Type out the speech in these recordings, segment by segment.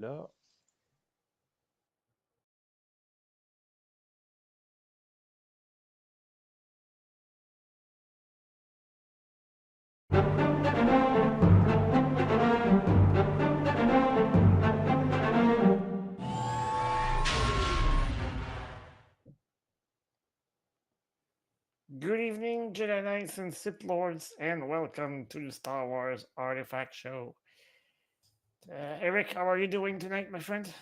Là, Good evening, Jedi Knights and Sith Lords, and welcome to the Star Wars Artifact Show. Eric, how are you doing tonight, my friend?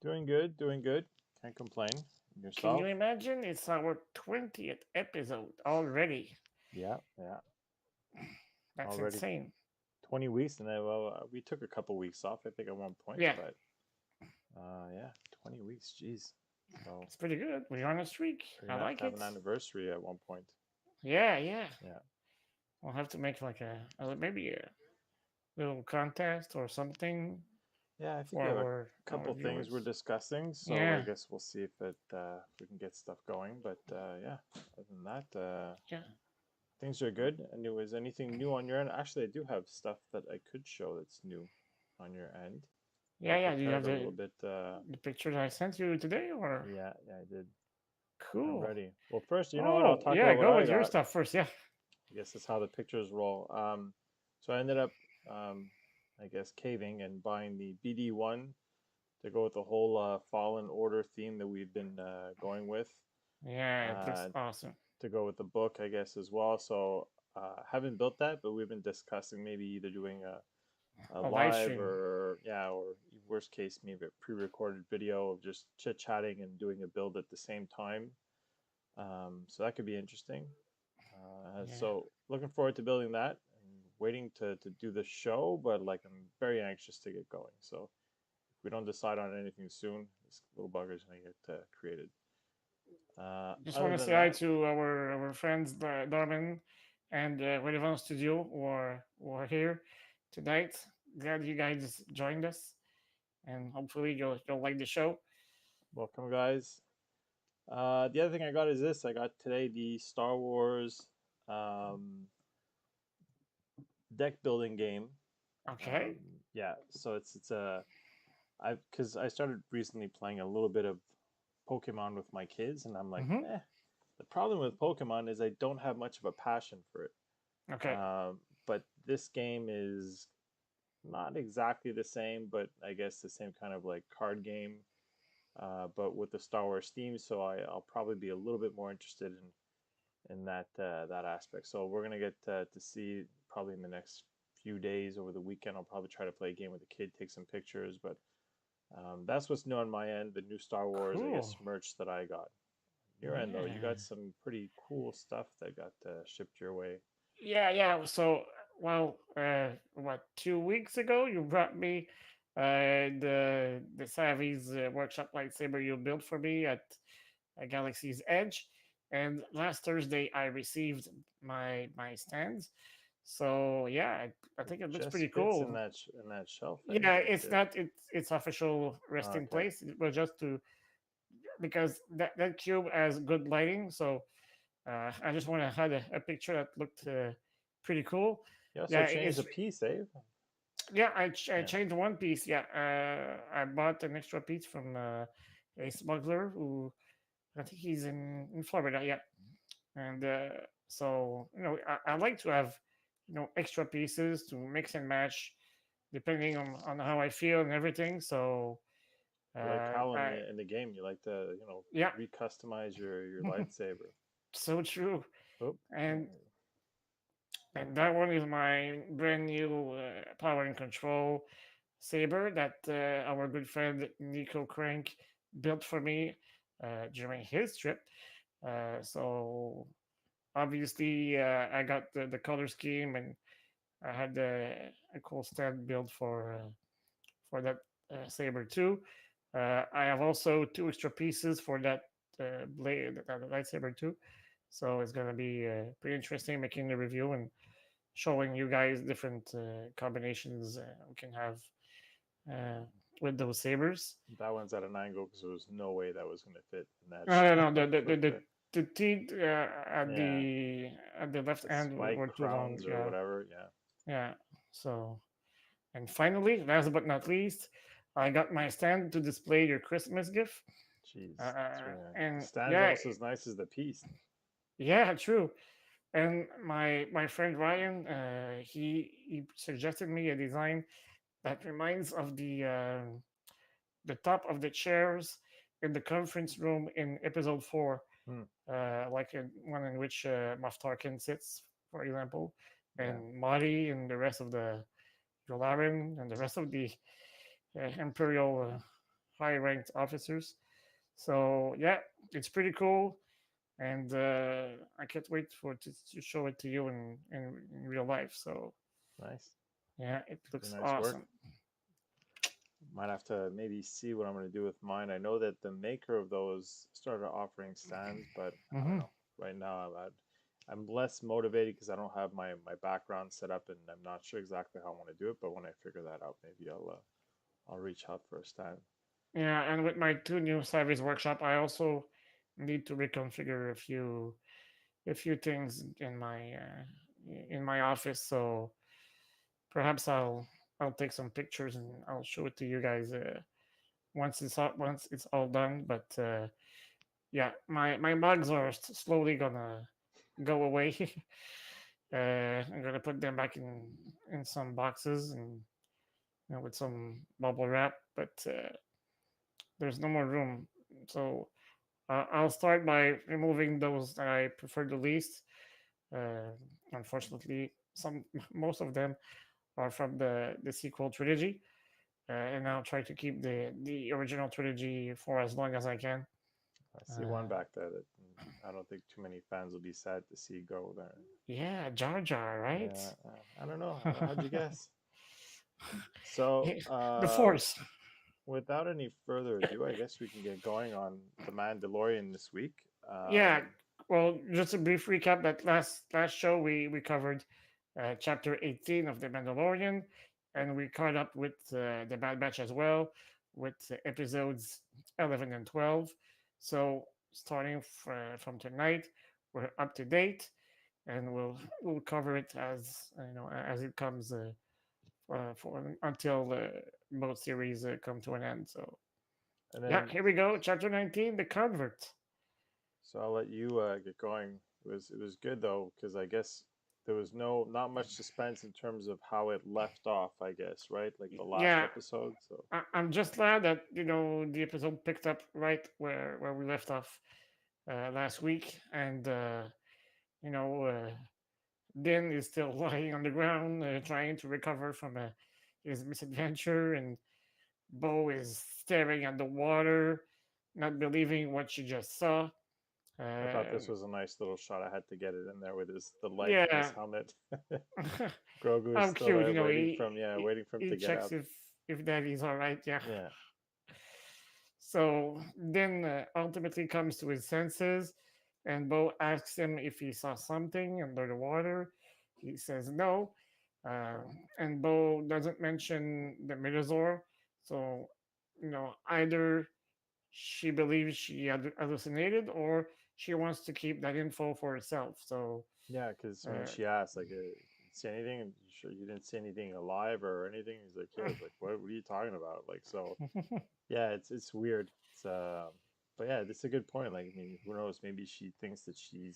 doing good, doing good. Can't complain. Can you Yourself? imagine? It's our 20th episode already. Yeah, yeah. That's Already insane. 20 weeks, and then we took a couple weeks off. I think at one point, Yeah, but yeah, 20 weeks. Jeez. So it's pretty good. We're on a streak. we're I gonna have like to have it. an anniversary at one point. Yeah, yeah. Yeah, We'll have to make like maybe a little contest or something yeah. I think for we have a our couple things we're viewers. discussing, so I Yeah, guess we'll see if we can get stuff going. But yeah, other than that, yeah, things are good. And there was anything new on your end? Actually, I do have stuff that I could show that's new on your end. I yeah. Do you have prepared a little bit. the pictures I sent you today, or Yeah, yeah, I did. I'm cool? ready. Well, first, you know what? I'll Oh, talk yeah, about what go I with your got. stuff first. Yeah. I guess that's how the pictures roll. So I ended up, um, I guess, caving and buying the BD1 to go with the whole Fallen Order theme that we've been going with. Yeah, it looks Uh, awesome. to go with the book, I guess, as well. So haven't built that, but we've been discussing maybe either doing a A live live stream. or yeah, or worst case maybe a pre-recorded video of just chit chatting and doing a build at the same time. So that could be interesting. Yeah. So looking forward to building that and waiting to do the show, but like I'm very anxious to get going. So if we don't decide on anything soon, this little bugger's gonna get created. Just want Other to than say hi that, to our friends Darwin and Relevant Studio who are here tonight. Glad you guys joined us, and hopefully you'll like the show. welcome guys. The other thing I got is this. I got today the Star Wars um, deck building game. Okay. Yeah, so it's a I've because I started recently playing a little bit of Pokemon with my kids, and I'm like, Mm-hmm. eh. The problem with Pokemon is I don't have much of a passion for it. Okay. But this game is not exactly the same, but I guess the same kind of like card game, but with the Star Wars theme. So I'll probably be a little bit more interested in that aspect. So we're gonna get to see probably in the next few days over the weekend. I'll probably try to play a game with the kid, take some pictures, but that's what's new on my end. The new Star Wars, I Cool. guess, merch that I got. Your end though, you got Yeah. some pretty cool stuff that got shipped your way. Yeah. So, well, what 2 weeks ago you brought me the Savvy's workshop lightsaber you built for me at Galaxy's Edge, and last Thursday I received my stands. So yeah, I It think it looks just pretty fits in cool. that shelf, eh? Yeah, Like it's not it's official resting okay, place. It was just to because that cube has good lighting. So I just want to have a picture that looked pretty cool. you also Yeah, changed it's a piece, eh? yeah. I Yeah, changed one piece. Yeah, I bought an extra piece from a smuggler who I think he's in Florida. Yeah, and so I like to have extra pieces to mix and match depending on how I feel and everything. So you like how in I the game you like to yeah, recustomize your lightsaber. so true. Oh, And that one is my brand new power and control saber that our good friend Nico Crank built for me during his trip. So obviously, I got the color scheme, and I had a cool stand built for that saber too. I have also two extra pieces for that blade, that lightsaber too. So it's gonna be pretty interesting making the review and showing you guys different combinations we can have uh, with those sabers. that one's at an angle because there was no way that was gonna fit in that No, shelf with the teeth yeah at the left the end spike were too long. crowns or Yeah, whatever. Yeah, yeah. So and finally, last but not least, I got my stand to display your Christmas gift. Jeez, it's the And stand's yeah, almost as nice as the piece. yeah, true. And my friend Ryan, he suggested me a design that reminds of the top of the chairs in the conference room in episode 4, Hmm. like one in which Moff Tarkin sits, for example, Yeah, and Marty and the rest of the Yularen and the rest of the Imperial high-ranked officers. So yeah, it's pretty cool, and I can't wait to show it to you in real life. So nice. yeah, it Be looks nice work. awesome. Might have to maybe see what I'm going to do with mine. I know that the maker of those started offering stands, but I don't Hmm. know. Right now, I'm less motivated because I don't have my background set up, and I'm not sure exactly how I want to do it. But when I figure that out, maybe I'll reach out for a stand. Yeah, and with my two new service workshop, I also need to reconfigure a few things in my office. So perhaps I'll take some pictures and I'll show it to you guys once it's all done. But yeah, my mugs are slowly gonna go away. I'm gonna put them back in some boxes and with some bubble wrap, but there's no more room. So I'll start by removing those that I prefer the least. Uh, Unfortunately, some most of them are from the sequel trilogy, and I'll try to keep the original trilogy for as long as I can. I see one Uh, back there that I don't think too many fans will be sad to see go there. yeah, Jar Jar, right? Yeah, I don't know. How'd you guess? So, The Force. without any further ado, I guess we can get going on the Mandalorian this week. Yeah. Well, just a brief recap. That last show we covered chapter 18 of the Mandalorian, Yep. and we caught up with the Bad Batch as well, with episodes 11 and 12. So starting from tonight, we're up to date, and we'll cover it as as it comes for until both series come to an end. So And yeah, then, here we go. Chapter 19, the convert. so I'll let you get going. It was good though because I guess there was not much suspense in terms of how it left off. I guess right, like the last Yeah, episode. So I'm just glad that the episode picked up right where we left off last week, and you know uh, Din is still lying on the ground trying to recover from his misadventure, and Bo is staring at the water, not believing what she just saw. I thought Uh, this was a nice little shot. I had to get it in there with his the light from his yeah, helmet. Grogu is how still cute. there waiting for him He to get checks out. if Daddy's all right. Yeah. Yeah, So then ultimately comes to his senses, and Bo asks him if he saw something under the water. He says no, uh, and Bo doesn't mention the Minosaur. So, either she believes she hallucinated, or she wants to keep that info for herself. So, yeah. Because when uh, she asked, like, see anything? And you sure you didn't see anything alive or anything? He's like, yeah. He's like, what are you talking about? Like, so yeah, it's weird. But yeah, that's a good point. Like, I mean, who knows? Maybe she thinks that she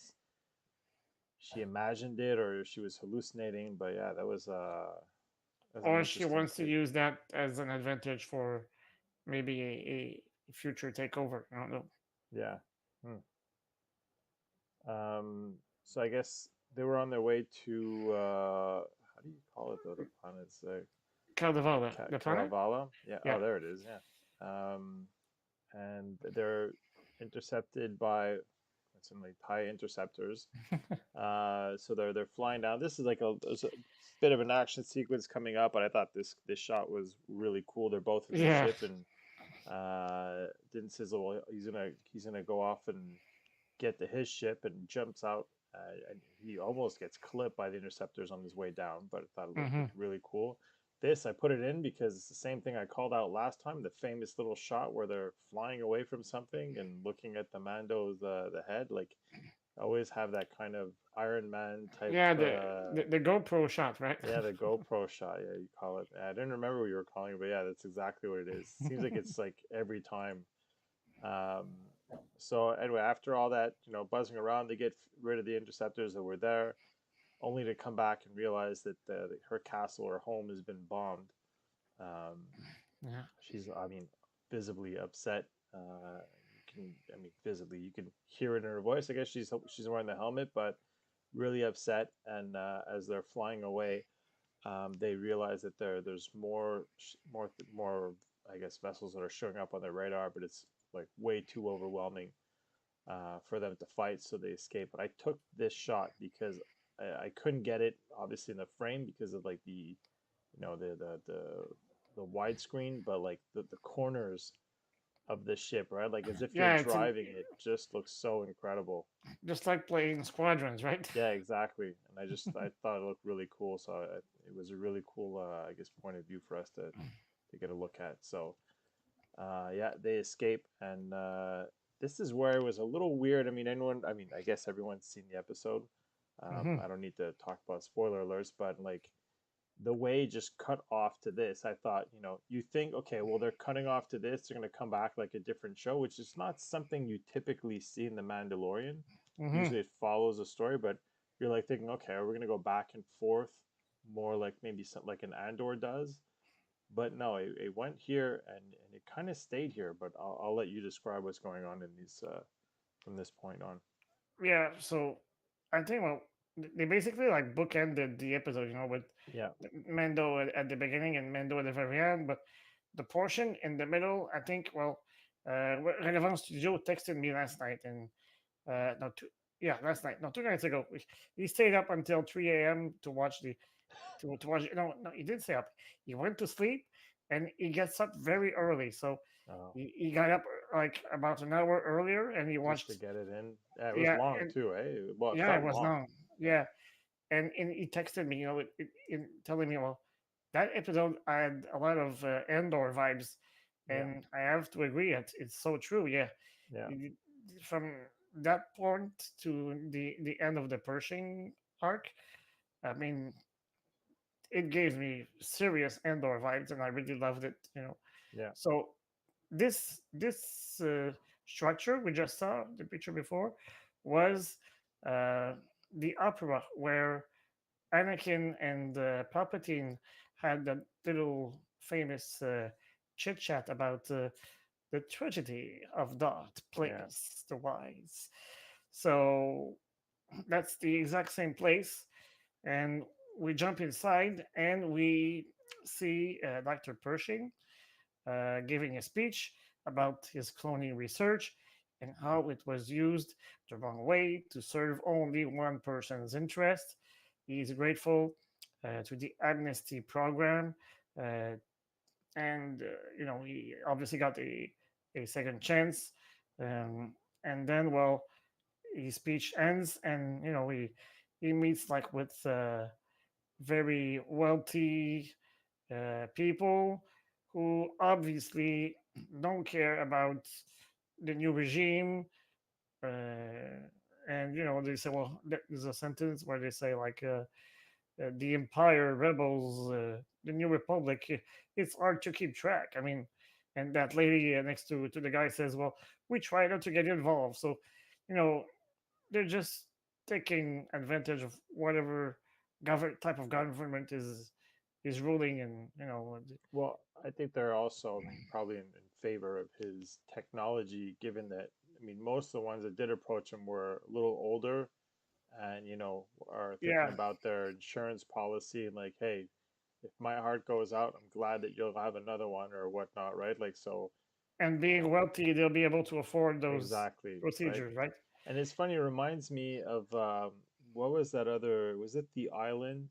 imagined it or she was hallucinating. But yeah, that's an or she interesting wants to take. use that as an advantage for maybe a future takeover. I don't know. Yeah. Hmm. So I guess they were on their way to how do you call it though? The planet's Caldevala, the planet? Kalavala. Yeah. Yeah. Oh, there it is. Yeah. And they're intercepted by some like TIE interceptors. So they're flying down. This is like there's a bit of an action sequence coming up, but I thought this shot was really cool. They're both in the Yeah. ship, and didn't sizzle. Well, he's gonna go off and get to his ship and jumps out. And he almost gets clipped by the interceptors on his way down, but I thought it Hmm. looked really cool. This I put it in because it's the same thing I called out last time. The famous little shot where they're flying away from something and looking at the Mando's the head. Like always have that kind of Iron Man type. Yeah, the GoPro shot, right? Yeah, the GoPro shot. Yeah, you call it. I didn't remember what you were calling it, but yeah, that's exactly what it is. Seems like it's like every time. Um, so anyway, after all that, buzzing around, they get rid of the interceptors that were there, only to come back and realize that her castle or home has been bombed. Um, Yeah. she's, I mean, visibly upset. I mean, visibly, you can hear it in her voice. I guess she's wearing the helmet, but really upset. And as they're flying away, they realize that there's more, I guess, vessels that are showing up on their radar, but it's like way too overwhelming for them to fight, so they escape. But I took this shot because I couldn't get it obviously in the frame because of like the widescreen, but like the corners of the ship, right? Like as if you're Yeah, driving it, just looks so incredible. just like playing Squadrons, right? Yeah, exactly. And I thought it looked really cool. So it was a really cool, I guess, point of view for us to get a look at. So yeah, they escape, and this is where it was a little weird. I mean, I mean, I guess everyone's seen the episode. Hmm. I don't need to talk about spoiler alerts, but like the way it just cut off to this, I thought, you think, okay, well, they're cutting off to this, they're going to come back like a different show, which is not something you typically see in The Mandalorian. Hmm. Usually it follows a story, but you're like thinking, okay, are we going to go back and forth more like maybe something like an Andor does? But no, it went here and it kind of stayed here. But I'll let you describe what's going on in these from this point on. Yeah, so I think well, they basically like bookended the episode, with Yeah, Mando at the beginning and Mando at the very end. But the portion in the middle, I think, well, Relevant Studio texted me last night and no, yeah, last night, no, 2 nights ago. He stayed up until 3 a.m. to watch to watch. No, he didn't stay up. He went to sleep and he gets up very early. So uh, he got up like about an hour earlier and he just to watched. get it in. Yeah, it was Yeah, long and too, eh? Well, it yeah, it felt was long. long. Yeah, Yeah, and he texted me, in telling me, well, that episode had a lot of Endor vibes, yeah, and I have to agree, it's so true. Yeah, yeah, It- from that point to the end of the Pershing arc, I mean, it gave me serious Endor vibes, and I really loved it. yeah, So this structure we just saw the picture before was uh, the opera where Anakin and Palpatine had that little famous chit chat about the tragedy of Darth yeah, Plagueis the Wise. So that's the exact same place, and we jump inside and we see Dr. Pershing giving a speech about his cloning research and how it was used the wrong way to serve only one person's interest. He is grateful to the amnesty program, uh, and he obviously got a second chance. Um, and then, well, his speech ends, and he meets like with very wealthy people who obviously don't care about the new regime. And they say, well, there's a sentence where they say like, the Empire, rebels, the New Republic. It's hard to keep track. I mean, and that lady next to the guy says, well, we try not to get involved. So, you know, they're just taking advantage of whatever type of government is ruling, and Well, I think they're also, I mean, probably in favor of his technology, given that, I mean, most of the ones that did approach him were a little older and, are thinking yeah, about their insurance policy and like, hey, if my heart goes out, I'm glad that you'll have another one or whatnot, right? Like, so, and being wealthy, they'll be able to afford those exactly, right? procedures, right? And it's funny, it reminds me of what was that other, was it The Island,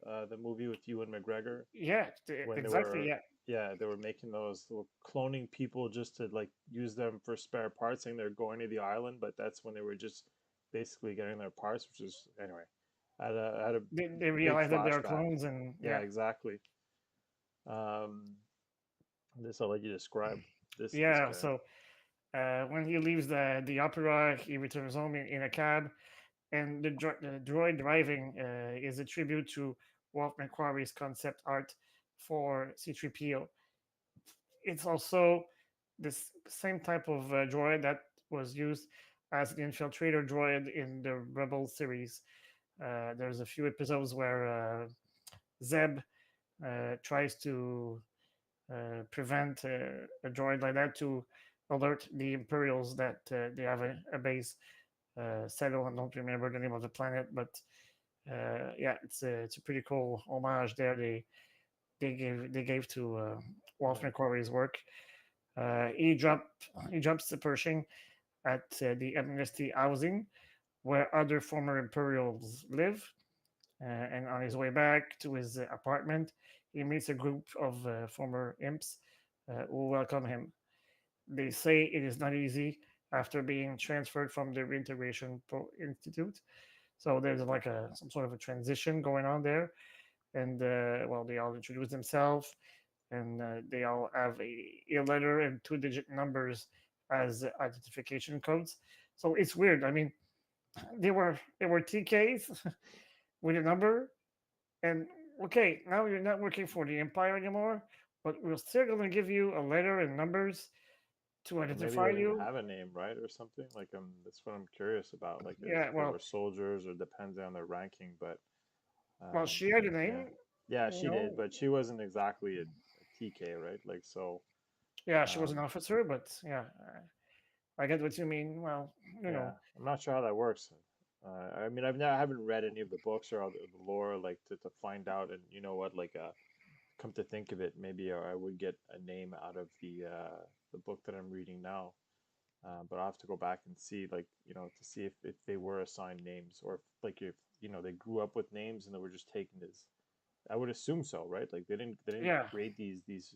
the movie with Ewan McGregor? Yeah, When they exactly. were Yeah, yeah, they were making those, they were cloning people just to like use them for spare parts, saying they're going to the island, but that's when they were just basically getting their parts, which is anyway. I had a they big realize that they are flashback. clones, and Yeah, yeah, exactly. Um, this I'll let you describe this yeah. guy. So When he leaves the opera, he returns home in a cab, and the droid driving is a tribute to Walt McQuarrie's concept art for C3PO. It's also this same type of droid that was used as the infiltrator droid in the Rebel series. There's a few episodes where Zeb tries to prevent a droid like that to alert the Imperials that they have a base settled. I don't remember the name of the planet, but yeah, it's a pretty cool homage there. They gave to Walt Yeah. McQuarrie's work. He jumps to Pershing at the Amnesty housing where other former Imperials live. And on his way back to his apartment, he meets a group of former imps who welcome him. They say it is not easy after being transferred from the Reintegration Institute. So there's like some sort of a transition going on there. And well, they all introduce themselves, and they all have a letter and two-digit numbers as identification codes. So it's weird. I mean, they were TKs with a number, and okay, now you're not working for the Empire anymore, but we're still going to give you a letter and numbers to Or maybe they identify didn't you. have a name, right, or something. Like that's what I'm curious about. Like if Yeah, they well, were soldiers or depends on their ranking. But well, she had a yeah, name, yeah, you she know. did, but she wasn't exactly a TK, right? Like so. Yeah, she was an Um, officer, but yeah, I get what you mean. Well, you yeah, know, I'm not sure how that works. I mean, I haven't read any of the books or all the lore, like to find out. And you know what, like come to think of it, maybe I would get a name out of the book that I'm reading now. But I'll have to go back and see, like, to see if they were assigned names or if, like, if they grew up with names and they were just taken as. I would assume so, right? Like they didn't yeah, create these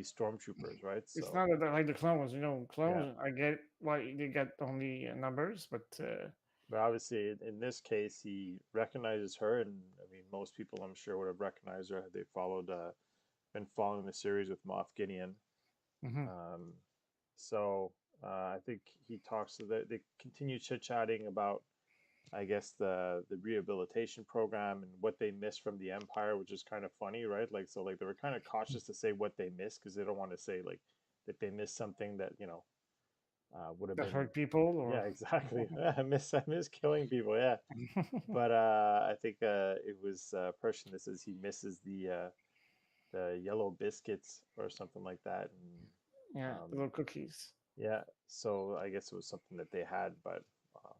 stormtroopers, right? it's So not like the clones. You know, yeah, clones. I get why they get only numbers, but but obviously in this case he recognizes her, and I mean most people I'm sure would have recognized her had they been following the series with Moff Gideon. mhm. Um, so I think he talks. They continue chit chatting about, I guess, the rehabilitation program and what they missed from the Empire, which is kind of funny, right? Like so, like they were kind of cautious to say what they missed because they don't want to say like that they missed something that would have That been. hurt people Yeah, or exactly. I miss killing people. Yeah, but I think it was Persian that says he misses the yellow biscuits or something like that, and yeah, the um, little cookies. yeah, so I guess it was something that they had, but uh,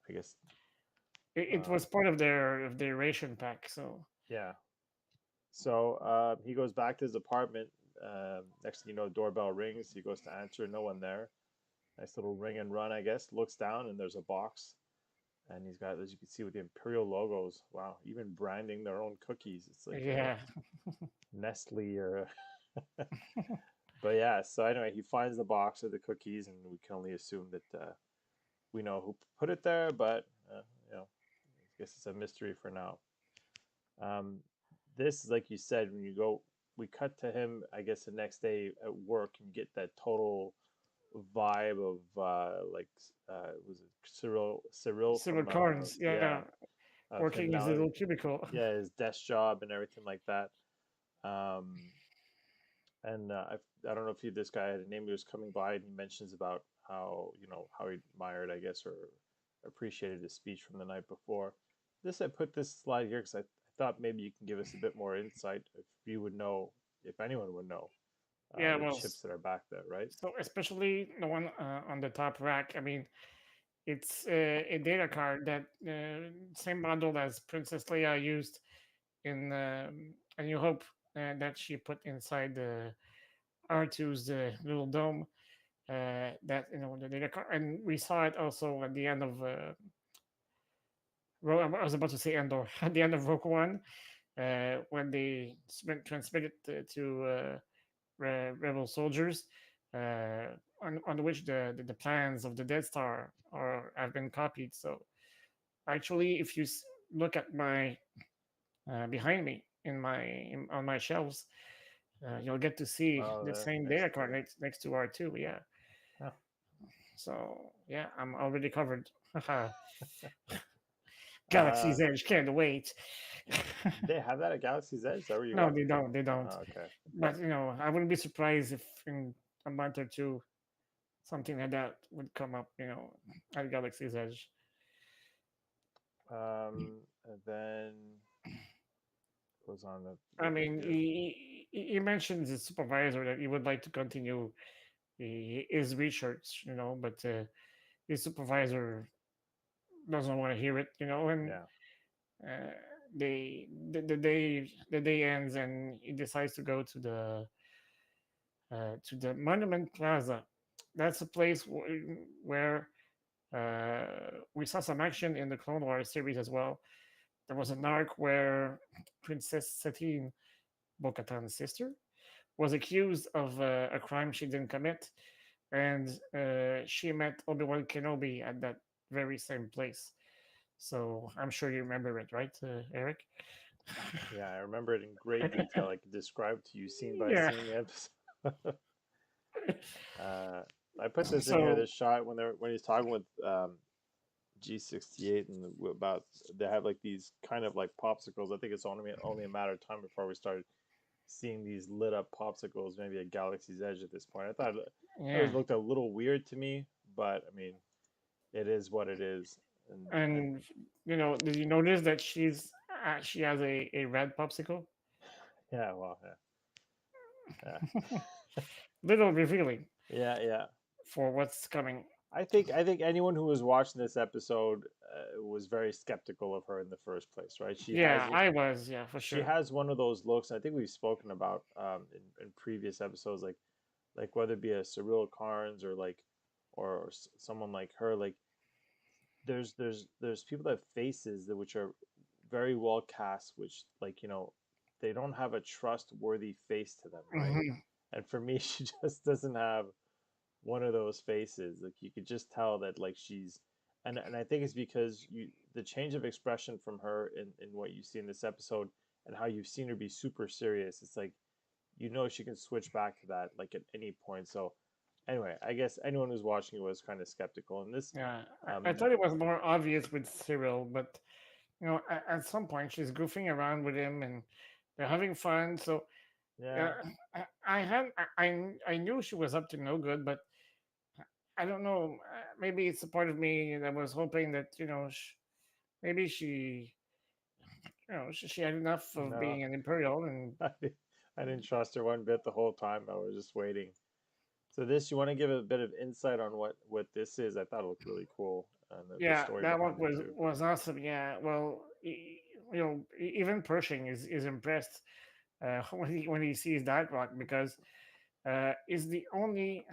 I guess It uh, was part of their ration pack. So yeah. So he goes back to his apartment. Next thing you know, doorbell rings. He goes to answer, no one there. Nice little ring and run, I guess. Looks down and there's a box, and he's got, as you can see, with the Imperial logos. Wow, even branding their own cookies. It's like yeah, Nestle or. But yeah, so anyway, he finds the box of the cookies, and we can only assume that we know who put it there, but I guess it's a mystery for now. Um, this, like you said, when you go, we cut to him, I guess, the next day at work and get that total vibe of was it Cyril silver from corns. Yeah, of him working his now, little cubicle. yeah, his desk job and everything like that. Um, and I don't know if this guy had a name. He was coming by and he mentions about how he admired, I guess, or appreciated his speech from the night before. I put this slide here because I thought maybe you can give us a bit more insight if you would know, if anyone would know, Yeah, the well, chips that are back there, right? so especially the one on the top rack. I mean, it's a data card that same model as Princess Leia used in A New Hope that she put inside the R2's little dome. That the data card, and we saw it also at the end of. I was about to say Endor at the end of Rogue One when they transmitted to rebel soldiers, on which the plans of the Death Star have been copied. So actually, if you look at my behind me on my shelves, You'll get to see Oh, the the same next data card to. next to R2. Yeah. Huh. So yeah, I'm already covered. Uh, Galaxy's Edge, can't wait. they have that at Galaxy's Edge. Is that where you No, got they it from? don't. They don't. Oh, okay. But I wouldn't be surprised if in a month or two something like that would come up. At Galaxy's Edge. And then goes on to I look at mean, here. he mentions his supervisor that he would like to continue his research. But his supervisor doesn't want to hear it. And Yeah. uh, the day ends and he decides to go to the Monument Plaza. That's a place where we saw some action in the Clone Wars series as well. There was an arc where Princess Satine, Bo-Katan's sister, was accused of a crime she didn't commit, and she met Obi-Wan Kenobi at that very same place. So I'm sure you remember it, right, Eric? Yeah, I remember it in great detail. I could describe to you scene by Yeah. scene the episode. uh, I put this in here. So This shot when he's talking with G68 and about they have like these kind of like popsicles. I think it's only a matter of time before we started seeing these lit up popsicles. Maybe at Galaxy's Edge at this point. I thought it always yeah, looked a little weird to me, but I mean, it is what it is. And and did you notice that she has a red popsicle? yeah, well, yeah, Little revealing yeah, yeah. for what's coming. I think anyone who was watching this episode was very skeptical of her in the first place, right? Yeah, I was, yeah, for She sure. has one of those looks. I think we've spoken about in previous episodes, like whether it be a Cyril Carnes or someone like her. Like there's people that have faces that which are very well cast, which they don't have a trustworthy face to them, right? Hmm. And for me, she just doesn't have one of those faces. Like you could just tell that like she's and I think it's because the change of expression from her in what you see in this episode and how you've seen her be super serious. It's like she can switch back to that like at any point. So anyway, I guess anyone who's watching it was kind of skeptical. And this, Yeah, I um, thought it was more obvious with Cyril, but at some point she's goofing around with him and they're having fun. So yeah, I had I knew she was up to no good, but I don't know. Maybe it's a part of me that was hoping that maybe she had enough of no, being an imperial and I didn't trust her one bit the whole time. I was just waiting. So this, you want to give a bit of insight on what this is? I thought it looked really cool and the yeah, story that one behind it was too. was awesome. Yeah, well, even Pershing is impressed when he sees that rock because it's the only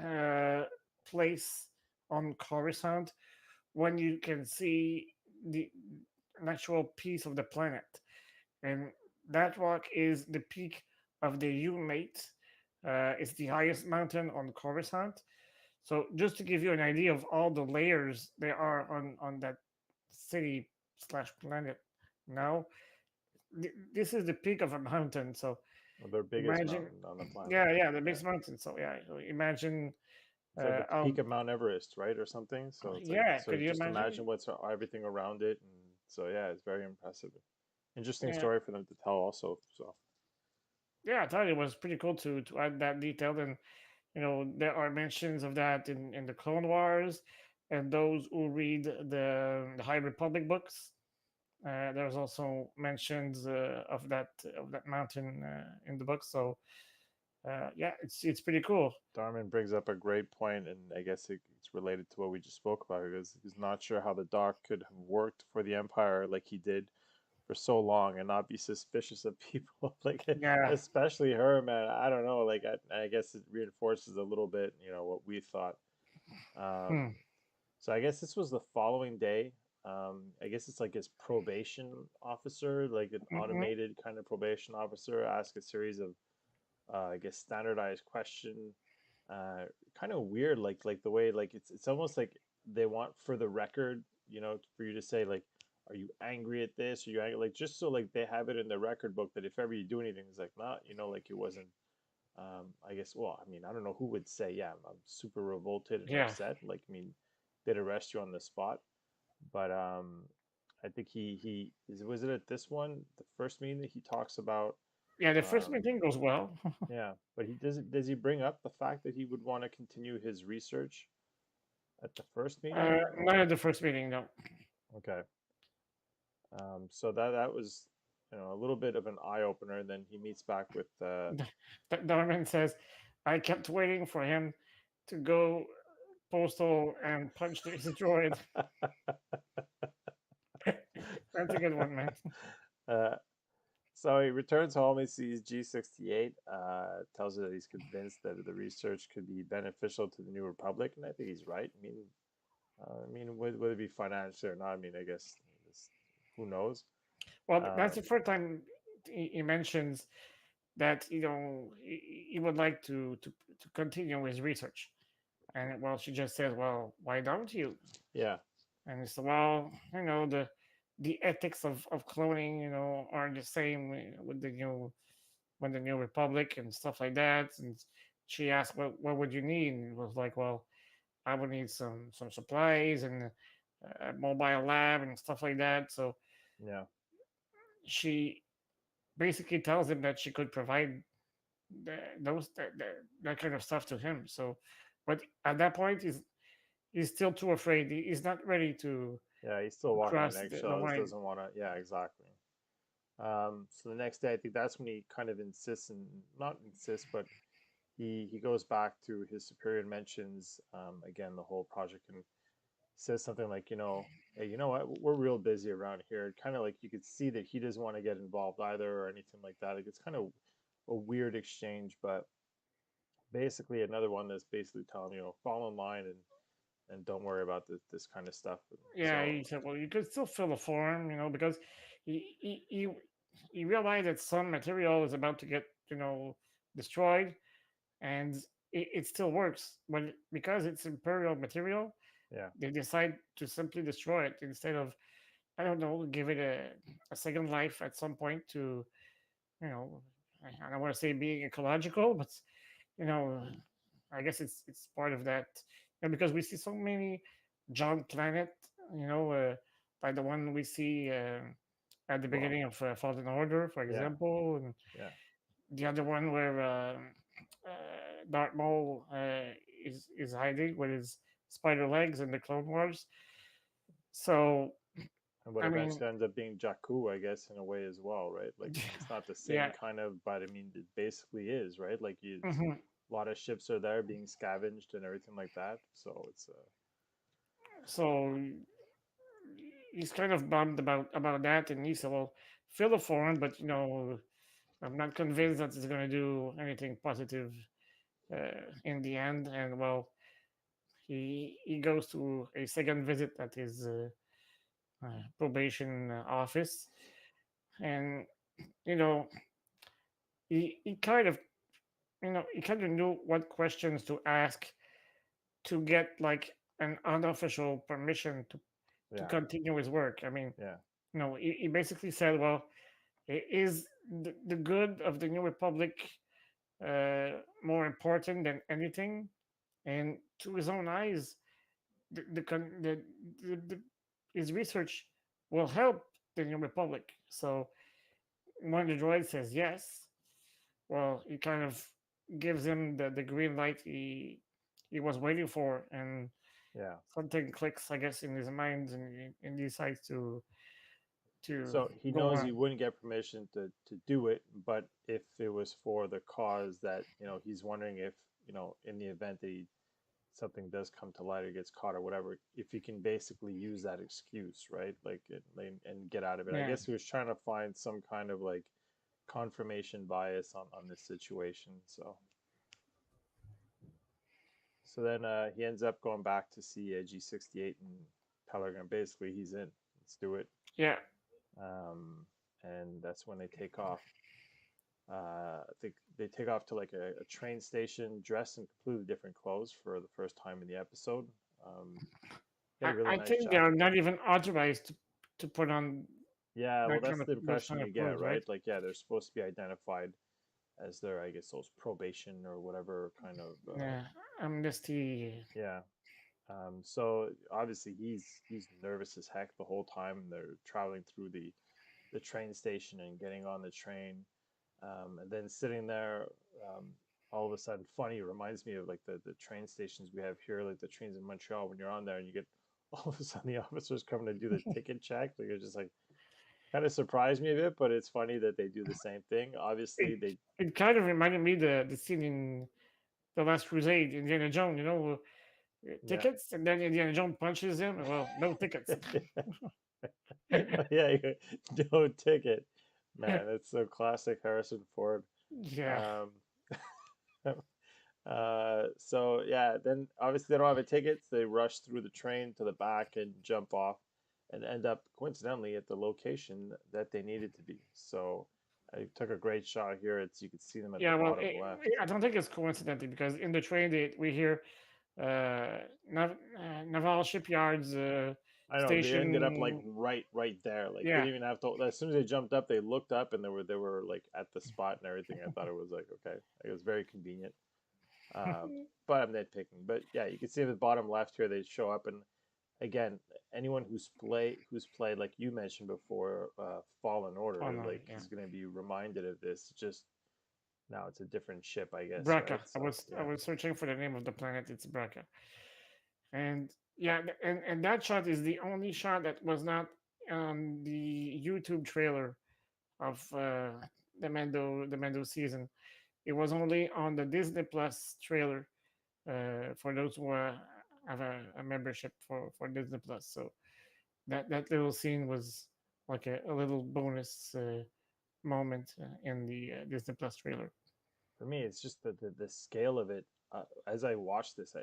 place on Coruscant when you can see the an actual piece of the planet, and that rock is the peak of the U-Mate. It's the highest mountain on Coruscant. So just to give you an idea of all the layers there are on that city slash planet now, this is the peak of a mountain. So Well, their biggest imagine, mountain on the planet. yeah, the Yeah, biggest mountain. So yeah, so imagine, it's like at the how, peak of Mount Everest, right, or something. So it's like yeah, so could you just imagine? imagine what's everything around it, and so yeah, it's very impressive. Interesting Yeah, story for them to tell, also. So yeah, I thought it was pretty cool to add that detail. And there are mentions of that in the Clone Wars, and those who read the High Republic books. There's also mentions of that mountain in the book. So yeah, it's pretty cool. Darman brings up a great point, and I guess it's related to what we just spoke about. Because he's not sure how the Doc could have worked for the Empire like he did for so long and not be suspicious of people, like Yeah. especially her, man. I don't know. Like I guess it reinforces a little bit, what we thought. Um, Hmm. so I guess this was the following day. I guess it's like his probation officer, like an Mm-hmm. automated kind of probation officer, ask a series of, I guess, standardized question. Uh, Kind of weird, like the way like it's almost like they want for the record, for you to say like, are you angry at this? Are you angry? Like just so like they have it in the record book that if ever you do anything, it's like not, like it wasn't I guess, well, I mean, I don't know who would say, yeah, I'm super revolted and Yeah, upset. Like, I mean, they'd arrest you on the spot. But I think was it at this one, the first meeting that he talks about, yeah. The first um, meeting goes well. yeah, but does he bring up the fact that he would want to continue his research at the first meeting Not or at the first meeting, no. okay. So that was a little bit of an eye opener. And then he meets back with Darwin says, "I kept waiting for him to go postal and punch this droid." That's a good one, man. uh, so he returns home. He sees G68. Tells her that he's convinced that the research could be beneficial to the New Republic, and I think he's right. I mean, would it be financial or not? I mean, I guess who knows. Well, that's the Um, first time he mentions that he would like to continue his research. And well, she just says, "Well, why don't you?" yeah, And he said, "Well, the ethics of cloning, are the same with the New Republic and stuff like that." And she asked, "What would you need?" And it was like, "Well, I would need some supplies and a mobile lab and stuff like that." So yeah, she basically tells him that she could provide that kind of stuff to him. So, but at that point, he's still too afraid. He's not ready yeah. He's still to walking on cross the eggshells. line. Doesn't want to. Yeah, exactly. So the next day, I think that's when he kind of insists and not insists, but he goes back to his superior and mentions again the whole project and says something like, hey, you know what? We're real busy around here. Kind of like you could see that he doesn't want to get involved either or anything like that. Like it's kind of a weird exchange, but basically another one that's basically telling fall in line and don't worry about this kind of stuff. And Yeah, so he said, "Well, you could still fill a form, because he he he, he realized that some material is about to get destroyed, and it still works, but because it's imperial material, yeah, they decide to simply destroy it instead of, I don't know, give it a second life at some point to, you know, I don't want to say being ecological, but you know, I guess it's part of that, because we see so many giant planet, you know, uh, like the one we see at the well, beginning of Fallen Order, for yeah, example, and yeah. the other one where Darth Maul is hiding with his spider legs in the Clone Wars. So And what I mean, eventually ends up being Jakku, I guess, in a way as well, right? Like, I mean, it's not the same yeah. kind of, but I mean, it basically is, right? Like, Hmm. a lot of ships are there being scavenged and everything like that. So it's So he's kind of bummed about that, and he said, "Well, fill a form, but I'm not convinced that it's going to do anything positive in the end." And well, he goes to a second visit at his probation office, and you know he kind of he kind of knew what questions to ask to get like an unofficial permission to yeah, continue his work. I mean, yeah, he basically said, "Well, is the good of the New Republic more important than anything?" And to his own eyes, the, the, con- the his research will help the New Republic. So when the droid says yes, well, he kind of gives him the green light he was waiting for, and yeah. something clicks, I guess, in his mind, and he decides to So he go knows he on. wouldn't get permission to do it, but if it was for the cause that, he's wondering if, in the event that something does come to light or gets caught or whatever, if he can basically use that excuse, right? Like, and get out of it. I Yeah. guess he was trying to find some kind of like confirmation bias on this situation. So then he ends up going back to see G68 and Pelogon. Basically, he's in. Let's do it. Yeah. And that's when they take off. I think they take off to like a train station, dressed in completely different clothes for the first time in the episode. Um, he had a really I nice think they are jacket. not even authorized to put on Yeah, well, that that's kind of the those impression kind you of get, clothes, right? right? Like, yeah, they're supposed to be identified. as their, I guess, those probation or whatever kind of Yeah, amnesty. yeah. So obviously he's nervous as heck the whole time. They're traveling through the train station and getting on the train, and then sitting there. Um, all of a sudden, funny, it reminds me of like the train stations we have here, like the trains in Montreal. When you're on there and you get all of a sudden the officers coming to do the ticket check, like it's just like kind of surprised me a bit, but it's funny that they do the same thing. It Obviously, they it kind of reminded me the scene in the Last Crusade, Indiana Jones. yeah. Tickets, and then Indiana Jones punches him. Well, no tickets. Yeah, no ticket, man. It's so classic Harrison Ford. Yeah, Um, so yeah, then obviously they don't have a tickets. They rush through the train to the back and jump off, and end up coincidentally at the location that they needed to be. So I took a great shot here. It's you can see them at the yeah. Well, bottom left. I don't think it's coincidental because in the train we hear naval shipyards I know they ended up like station. right there. Like they Yeah. didn't even have to. As soon as they jumped up, they looked up and they were like at the spot and everything. I thought it was like okay, it was very convenient. Uh, but I'm nitpicking. But yeah, you can see at the bottom left here they show up, and again, anyone who's played like you mentioned before, Fallen Order, Honor, like yeah. is going to be reminded of this. Just now, it's a different ship, I guess, Braca. right? I So was I yeah, was searching for the name of the planet. It's Braca, and yeah, and that shot is the only shot that was not on the YouTube trailer of the Mando season. It was only on the Disney Plus trailer for those who have a membership for Disney Plus. So that little scene was like a little bonus moment in the Disney Plus trailer. for me, it's just the scale of it. As I watched this,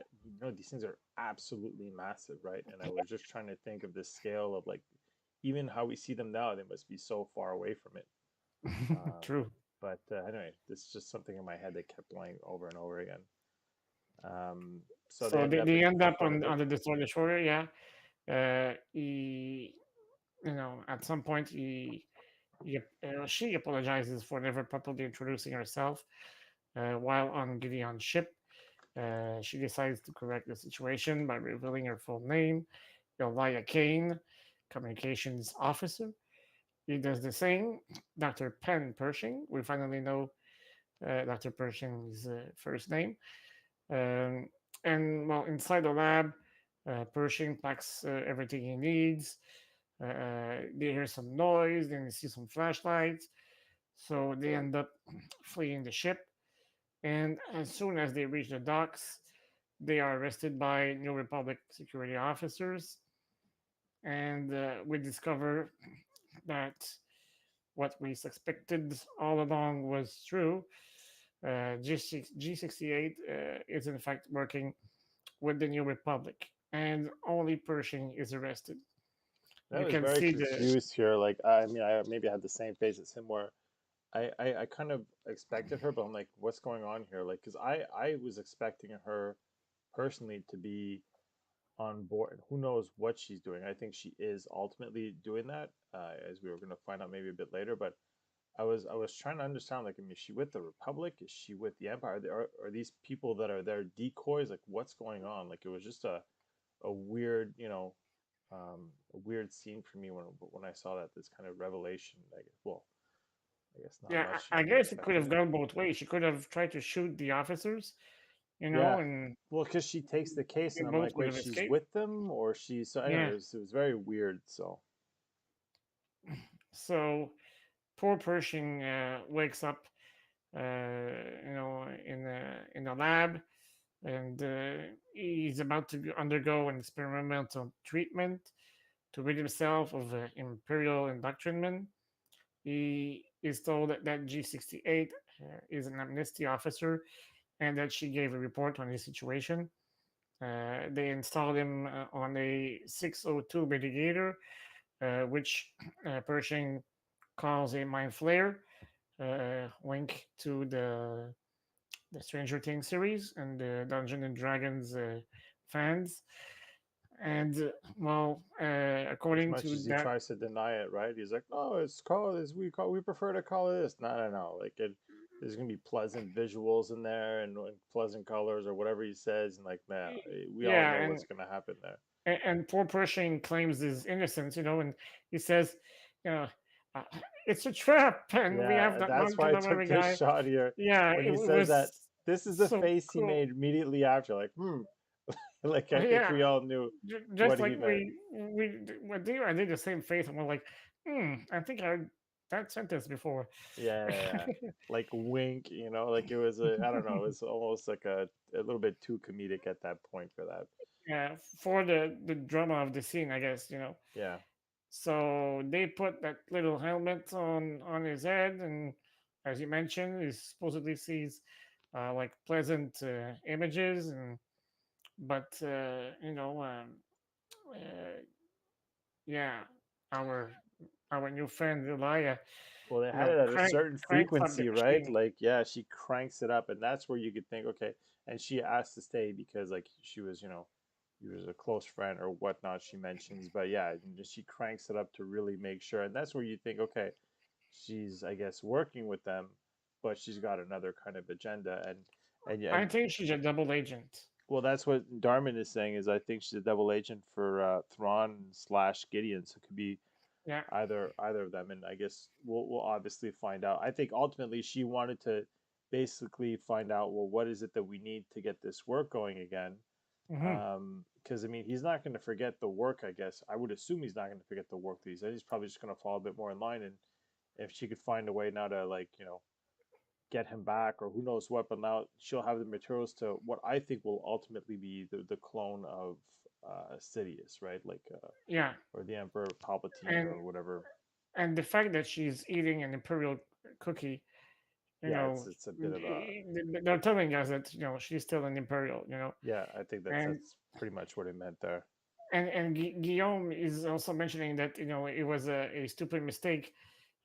these things are absolutely massive, right? And I was just trying to think of the scale of like even how we see them now. They must be so far away from it. Um, True. but anyway, this is just something in my head that kept playing over and over again. So they So ended up they end in up front of it. on the destroyer. Yeah. He, at some point she apologizes for never properly introducing herself while on Gideon's ship. She decides to correct the situation by revealing her full name, Elijah Kane, communications officer. He does the same. Dr. Penn Pershing. We finally know Dr. Pershing's first name. Um, and well, inside the lab, Pershing packs everything he needs. They hear some noise, then they see some flashlights. So they end up fleeing the ship. And as soon as they reach the docks, they are arrested by New Republic security officers. And we discover that what we suspected all along was true. G68 is in fact working with the New Republic, and only Pershing is arrested. I You was can very see the confused here. Like, I mean, I maybe had the same face as him, where I kind of expected her, but I'm like, what's going on here? Like, because I was expecting her personally to be on board. Who knows what she's doing? I think she is ultimately doing that, as we were going to find out maybe a bit later. But I was trying to understand. Like, I mean, is she with the Republic? Is she with the Empire? Are these people that are there decoys? Like, what's going on? Like, it was just a weird, a weird scene for me when I saw that this kind of revelation. I guess, well, I guess not yeah. much I to be guess it could expected have there. gone both ways. She could have tried to shoot the officers, Yeah, and well, because she takes the case, they and I'm both like, would wait, have she's escaped. with them, or she's so anyway. Yeah. It was very weird. So So poor Pershing wakes up, in the lab, and he's about to undergo an experimental treatment to rid himself of imperial indoctrination. He is told that G68 is an amnesty officer and that she gave a report on his situation. They installed him on a 602 mitigator, which Pershing calls a mind flare, wink to the Stranger Things series and the Dungeons and Dragons fans. And well, As according much to as he that, tries to deny it, right? He's like, no, it's called this. We prefer to call it this. No, no, no. Like there's gonna be pleasant visuals in there and pleasant colors or whatever he says, and like man, we all yeah, know what's gonna happen there. and poor Pershing claims his innocence, and he says, you know, uh, it's a trap, and we have Yeah, that that's why I took Mandalorian this guy. shot here Yeah, when it he says that. was This is the so face he cool. made immediately after, like, like I think Yeah, we all knew just what like he meant. I did the same face, and we're like, I think I heard that sentence before. Yeah, like wink, like it was I don't know, it was almost like a little bit too comedic at that point for that. Yeah, for the drama of the scene, I guess. Yeah. So they put that little helmet on his head, and as you mentioned, he supposedly sees like pleasant images, and but uh, yeah, our our new friend Elia, Well, they had it at a certain cranks up the frequency, right? machine. Like, yeah, she cranks it up, and that's where you could think, okay. And she asked to stay because, like, he was a close friend or whatnot. She mentions, but yeah, she cranks it up to really make sure, and that's where you think, okay, she's, I guess, working with them, but she's got another kind of agenda, and yeah, I think she's a double agent. well, that's what Darman is saying. Is I think she's a double agent for Thrawn slash Gideon, so it could be Yeah. either of them, and I guess we'll obviously find out. I think ultimately she wanted to basically find out, well, what is it that we need to get this work going again? Hmm. Because I mean, he's not going to forget the work. I guess I would assume he's not going to forget the work that he said. He's probably just going to fall a bit more in line, and if she could find a way now to like get him back or who knows what, but now she'll have the materials to what I think will ultimately be the clone of Sidious, right? Like Yeah, or the Emperor Palpatine and or whatever. and the fact that she's eating an imperial cookie, you Yeah, know, it's a bit of a they're telling us that she's still an imperial, yeah. I think and that's pretty much what it meant there. Guillaume is also mentioning that it was a stupid mistake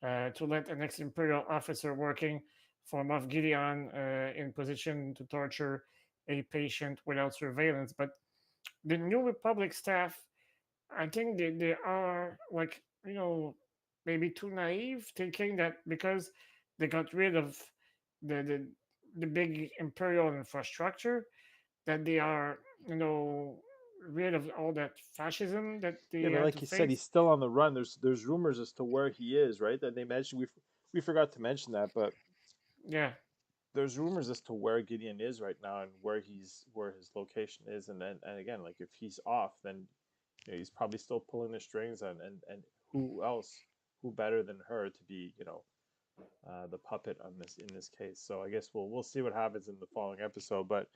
to let an ex-imperial officer working for Moff Gideon in position to torture a patient without surveillance. But the New Republic staff, I think they are like maybe too naive, thinking that because they got rid of the the, the big imperial infrastructure, that they are rid of all that fascism that they Yeah, but had to like you said, he's face. still on the run. There's rumors as to where he is, right? That they mentioned we forgot to mention that, but Yeah. there's rumors as to where Gideon is right now and where his location is, and again, like if he's off, then he's probably still pulling the strings, and who else, who better than her to be the puppet on this in this case. So I guess we'll see what happens in the following episode. But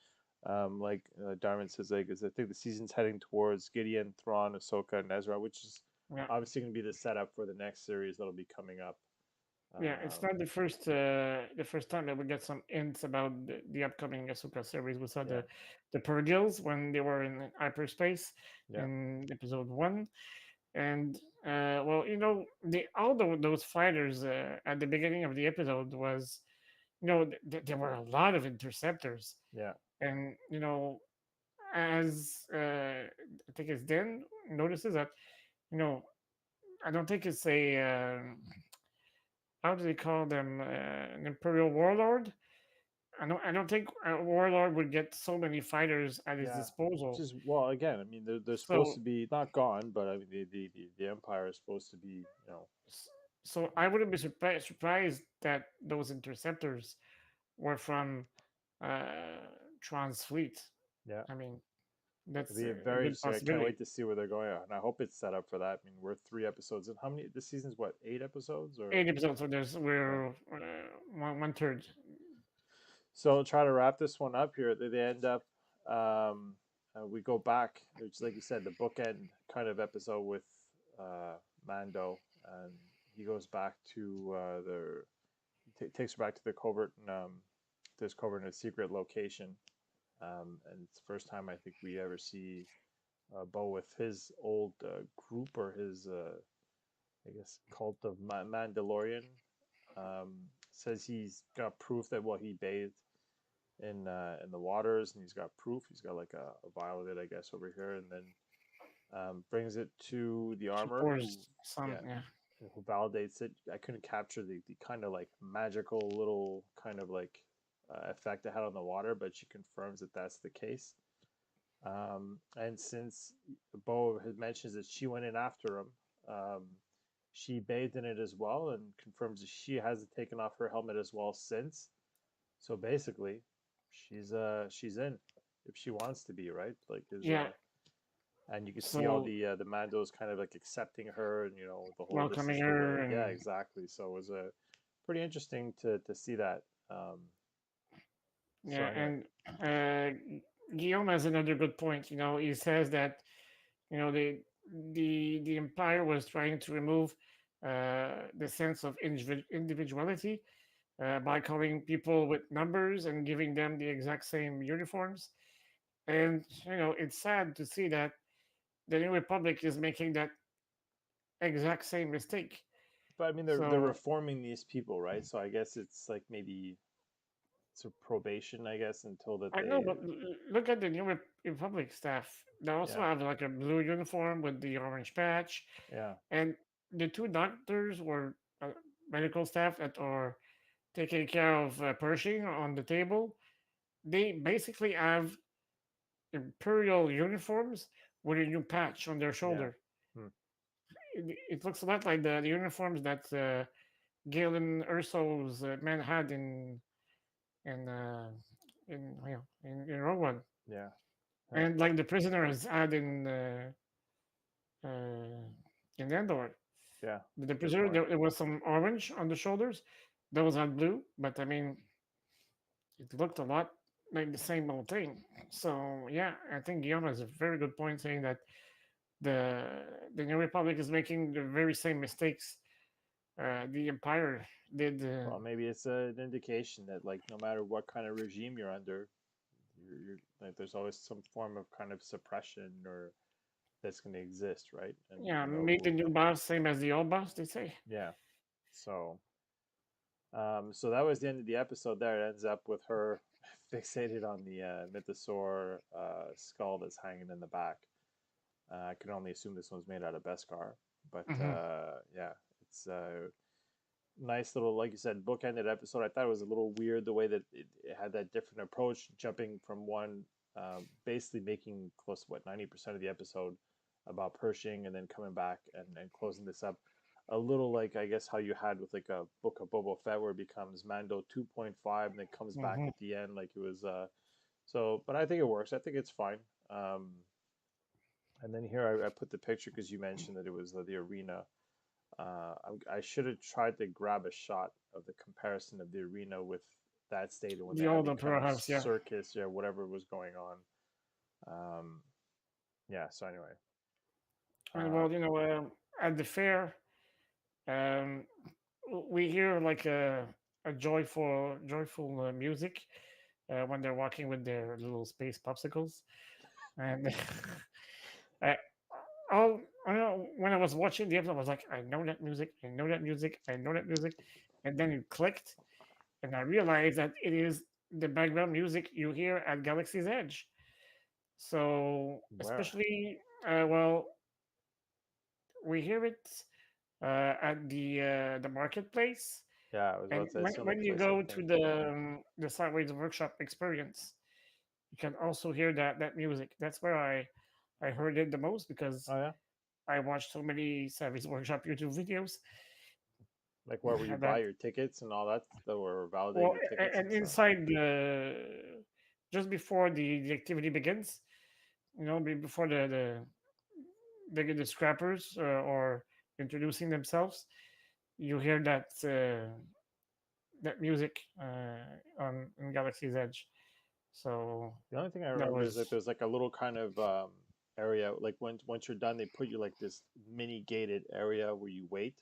like Darwin says, like is I think the season's heading towards Gideon, Thrawn, Ahsoka, and Ezra, which is Yeah. obviously going to be the setup for the next series that'll be coming up. Yeah, it's Um, not the first time that we get some hints about the upcoming Ahsoka series. We saw yeah, the Purgils when they were in hyperspace yeah, in episode one, and well, the all those fighters at the beginning of the episode was, there were a lot of interceptors, yeah, and as I think it's Den notices that, you know, I don't think it's a how do they call them, an imperial warlord. I don't think a warlord would get so many fighters at his yeah. Which disposal. is well, again, I mean, they're supposed So to be not gone, but I mean, the Empire is supposed to be, so I wouldn't be surprised that those interceptors were from uh, Tron's fleet. yeah. I mean, It'll that's be a a very good interesting. I can't possibility. wait to see where they're going, and I hope it's set up for that. I mean, we're 3 episodes, and how many? This season's what, 8 episodes, or 8 episodes, so yeah. we're one third. So I'll try to wrap this one up here. They end up, um, we go back. It's like you said, the bookend kind of episode with uh, Mando, and he goes back to their takes her back to the covert, this covert in a secret location. And it's the first time I think we ever see Bo with his old group or his, I guess, cult of Mandalorian. Says he's got proof that he bathed in the waters, and he's got proof. He's got like a vial of it, I guess, over here, and then brings it to the She armor, who, pours some. yeah, Yeah. who validates it. I couldn't capture the kind of like magical little kind of like effect it had on the water, but she confirms that that's the case. And since Bo had mentions that she went in after him, um, she bathed in it as well and confirms that she hasn't taken off her helmet as well since. So basically, she's in if she wants to be, right? Like is Yeah. and you can see all So the Mandos kind of like accepting her, and the whole this welcoming is the her way. Yeah, and exactly. So it was a pretty interesting to see that. So yeah, anyway, and uh, Guillaume has another good point. He says that the empire was trying to remove the sense of individuality by calling people with numbers and giving them the exact same uniforms. And it's sad to see that the New Republic is making that exact same mistake. but I mean they're So reforming these people, right? So I guess it's like maybe it's a probation, I guess, until that I know, they but look at the New Republic staff. They also yeah have like a blue uniform with the orange patch, yeah and the two doctors or medical staff that are taking care of Pershing on the table. They basically have imperial uniforms with a new patch on their yeah. shoulder. Hmm. It looks a lot like the uniforms that Galen Urso's men had in in Rogue One, Yeah, yeah, and like the prisoners had uh, in Endor. yeah. The Good prisoner point. there was some orange on the shoulders, those had blue, but I mean it looked a lot like the same old thing. So yeah, I think Guillaume has a very good point saying that the the New Republic is making the very same mistakes the Empire did. Well, maybe it's an indication that like no matter what kind of regime you're under, you're like there's always some form of kind of suppression or that's going to exist, right? And Yeah, make the new boss same as the old boss. They say. yeah. So so that was the end of the episode. There, it ends up with her fixated on the mythosaur skull that's hanging in the back. I can only assume this one's made out of Beskar, but Hmm. yeah, it's nice little, like you said, bookended episode. I thought it was a little weird the way that it had that different approach, jumping from one, basically making close to what 90% of the episode about Pershing, and then coming back and closing this up. A little like I guess how you had with like a book of Boba Fett where it becomes Mando 2.5 and then comes back Hmm. at the end like it was so. But I think it works. I think it's fine. And then here I put the picture because you mentioned that it was the arena. I should have tried to grab a shot of the comparison of the arena with that stadium when they The had old the kind Emperor of House, yeah. circus, yeah, whatever was going on. Um, yeah. So anyway, And uh, well, at the fair, um, we hear like a joyful music when they're walking with their little space popsicles, and I, all I know when I was watching the episode, I was like, I know that music, I know that music, I know that music, and then it clicked, and I realized that it is the background music you hear at Galaxy's Edge. So where? especially, well, we hear it at the marketplace, Yeah, I was and about to say it's the only when you place I go to think. the Sideways Workshop experience, you can also hear that music. That's where I heard it the most because Oh yeah, I watched so many Sideways Workshop YouTube videos. like where you buy That your tickets and all that, or validate well, your tickets and and stuff. inside the just before the activity begins, before the scrappers or introducing themselves, you hear that music on in Galaxy's Edge. So The only thing I that remember is that was there's like a little kind of area, like once you're done, they put you like this mini gated area where you wait.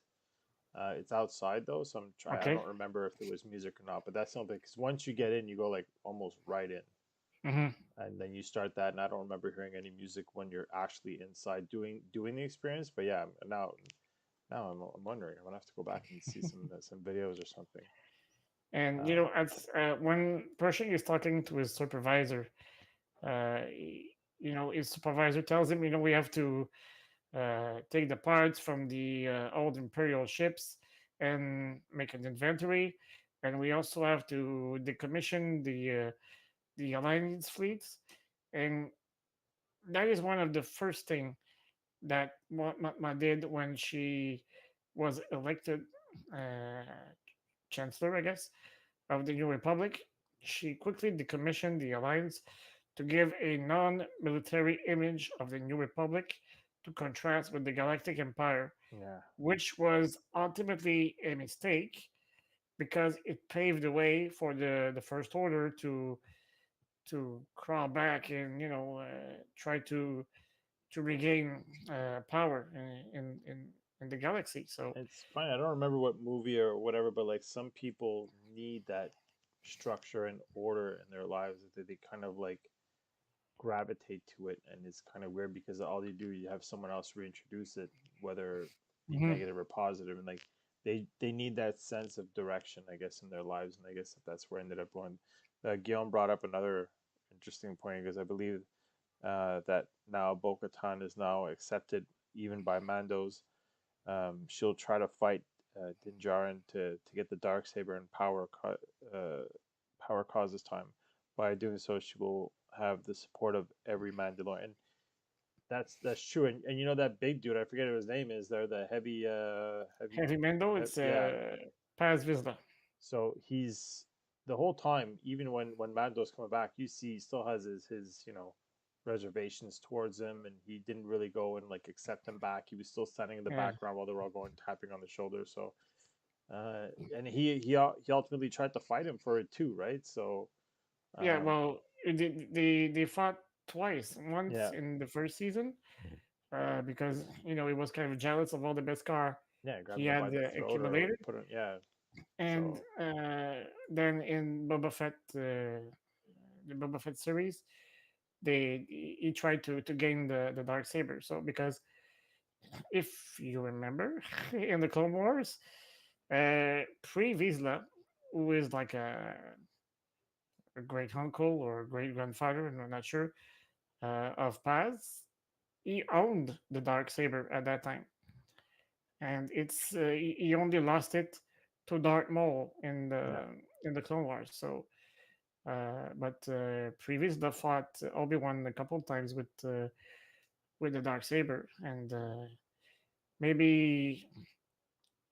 It's outside though, so I okay. don't remember if there was music or not, but that's something because once you get in, you go like almost right in, Hmm. and then you start that. And I don't remember hearing any music when you're actually inside doing the experience. But yeah, now I'm wondering. I'm gonna have to go back and see some videos or something. And Um, as when Pershing is talking to his supervisor, uh, his supervisor tells him, we have to take the parts from the old Imperial ships and make an inventory, and we also have to decommission the Alliance fleets, and that is one of the first thing that Ma did when she was elected uh, chancellor, I guess, of the New Republic. She quickly decommissioned the Alliance to give a non military image of the New Republic to contrast with the Galactic Empire, Yeah, which was ultimately a mistake because it paved the way for the First Order to crawl back and try to regain power in the galaxy. So it's funny. I don't remember what movie or whatever, but like some people need that structure and order in their lives that they kind of like gravitate to it, and it's kind of weird because all you do, you have someone else reintroduce it, whether be mhm. negative or positive, and like they need that sense of direction, I guess, in their lives, and I guess that's where I ended up going. Guillaume brought up another interesting point because I believe that now Bo-Katan is now accepted even by Mandos. She'll try to fight Din Djarin to get the dark saber and power cause this time. By doing so, she will have the support of every Mandalorian. And that's true. And you know that big dude, I forget what his name is. There, the heavy, Heavy Mendo, it's yeah. Paz Vizsla. So he's the whole time, even when Mando's coming back, you see he still has his reservations towards him, and he didn't really go and like accept him back. He was still standing in the Yeah, background while they were all going tapping on the shoulder. So and he ultimately tried to fight him for it too, right? So yeah. um, Well, they fought twice. Once yeah, in the first season, because he was kind of jealous of all the Beskar yeah, he grabbing him by had the throat or accumulated, put him, yeah. and So then in the Boba Fett series, he tried to gain the dark saber. So because if you remember in the Clone Wars, Pre Vizsla, who is like a great uncle or great grandfather, and I'm not sure, of Paz, he owned the dark saber at that time, and he only lost it to Darth Maul yeah, in the Clone Wars. So, but previous the fought Obi-Wan a couple times with the dark saber, and maybe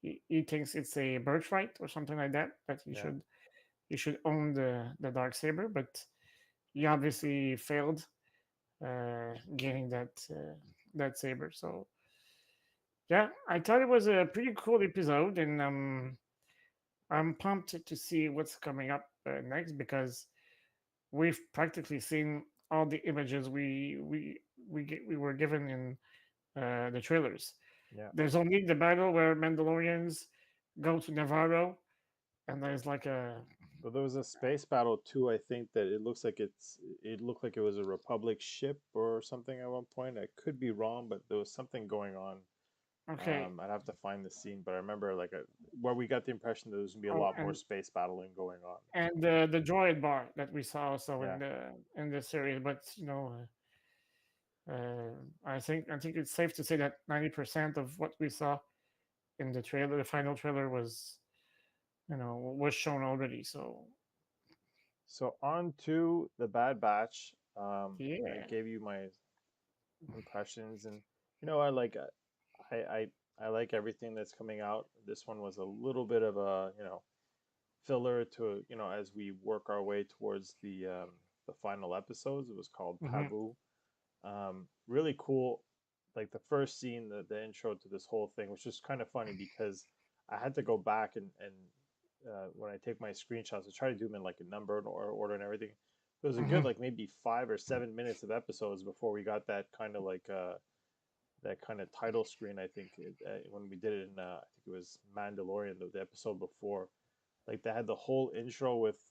he thinks it's a birthright or something like that yeah. he should own the dark saber, but he obviously failed gaining that saber. So yeah, I thought it was a pretty cool episode, and I'm pumped to see what's coming up next because we've practically seen all the images we were given in the trailers. Yeah. There's only the battle where Mandalorians go to Navarro, and there's like a But there was a space battle too. I think that it looked like it was a Republic ship or something at one point. I could be wrong, but there was something going on. okay. I'd have to find the scene, but I remember where we got the impression that there was gonna be a Oh, lot more space battling going on. and the droid bar that we saw also Yeah. in the series, but I think it's safe to say that 90% of what we saw in the trailer, the final trailer, was shown already. So So on to the Bad Batch. I yeah. gave you my impressions, and I like I like everything that's coming out. This one was a little bit of a filler to as we work our way towards the final episodes. It was called Hmm. Pabu. Really cool. Like the first scene, the intro to this whole thing, which is kind of funny because I had to go back and when I take my screenshots, I try to do them in like a number or order and everything. It was a good Hmm. like maybe 5 or 7 minutes of episodes before we got that kind of title screen. I think when we did it in I think it was Mandalorian, the episode before. Like they had the whole intro with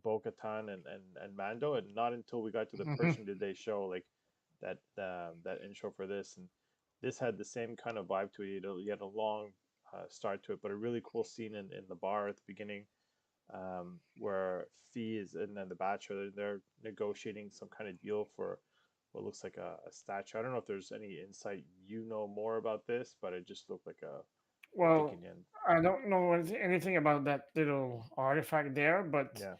Bo-Katan and Mando, and not until we got to the Hmm. Persian did they show like that intro for this. And this had the same kind of vibe to it. You had a long start to it, but a really cool scene in the bar at the beginning. where Fee is and then the Bachelor they're negotiating some kind of deal for what looks like a statue. I don't know if there's any insight you know more about this, but it just looked like a Well, Dickinson. I don't know anything about that little artifact there, but Yeah,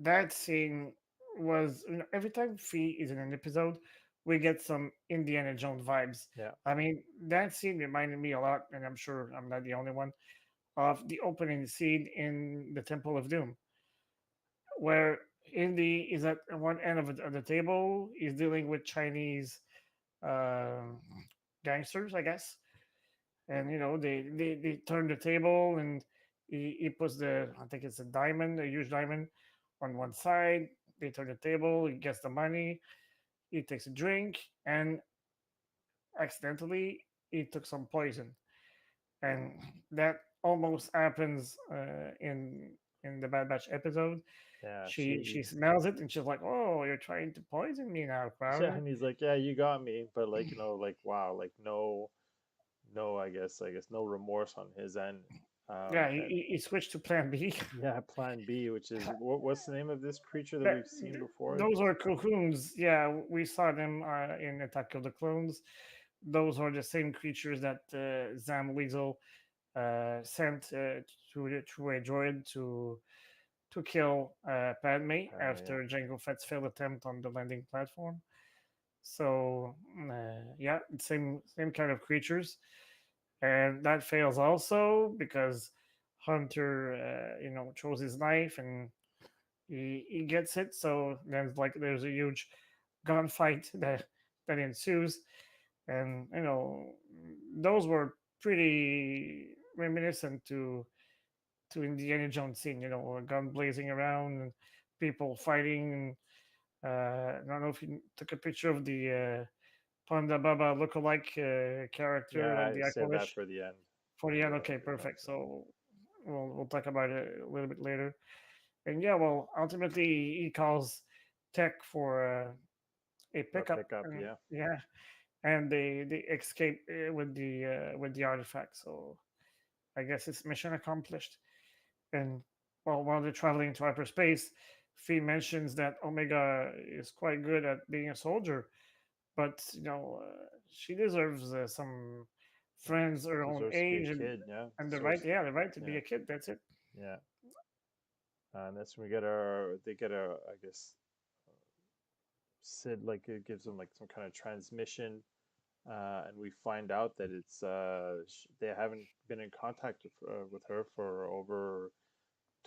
that scene was, every time Fee is in an episode, we get some Indiana Jones vibes. yeah, I mean, that scene reminded me a lot, and I'm sure I'm not the only one, of the opening scene in the Temple of Doom, where Indy is at one end of the table, he's dealing with Chinese uh, gangsters, I guess, and they turn the table, and he puts the, I think it's a diamond, a huge diamond, on one side. They turn the table, he gets the money, he takes a drink, and accidentally he took some poison, and that almost happens in the Bad Batch episode. yeah. She smells it and she's like, "Oh, you're trying to poison me now, Yeah, Crowder." and he's like, yeah, you got me, but like like wow, like no, I guess no remorse on his end. Yeah, And he switched to Plan B. yeah, Plan B, which is what's the name of this creature that That, we've seen before? those are cocoons. Yeah, we saw them in Attack of the Clones. Those are the same creatures that Zam Weasel sent to a droid to kill Padme Apparently, yeah, after Jango Fett's failed attempt on the landing platform. So yeah, same kind of creatures, and that fails also because Hunter, throws his knife and he gets it. So there's a huge gunfight that ensues, and those were pretty reminiscent to Indiana Jones scene. A gun blazing around and people fighting. And I don't know if you took a picture of the Panda Baba lookalike character yeah. on I the Echo saved that Wish for the end. for the end. Okay, For the perfect. next one. So we'll talk about it a little bit later. And yeah, well, ultimately he calls Tech for a For a pickup, pickup, and yeah, yeah, and they escape with the artifact. So I guess it's mission accomplished. And well, while they're traveling to hyperspace, Fee mentions that Omega is quite good at being a soldier, but she deserves some friends her own deserves to be a age, kid. Yeah, and deserves. the right to be Yeah, a kid. That's it. yeah. And that's when we get our. They get a. I guess Sid like it gives them like some kind of transmission, and we find out that it's they haven't been in contact with her for over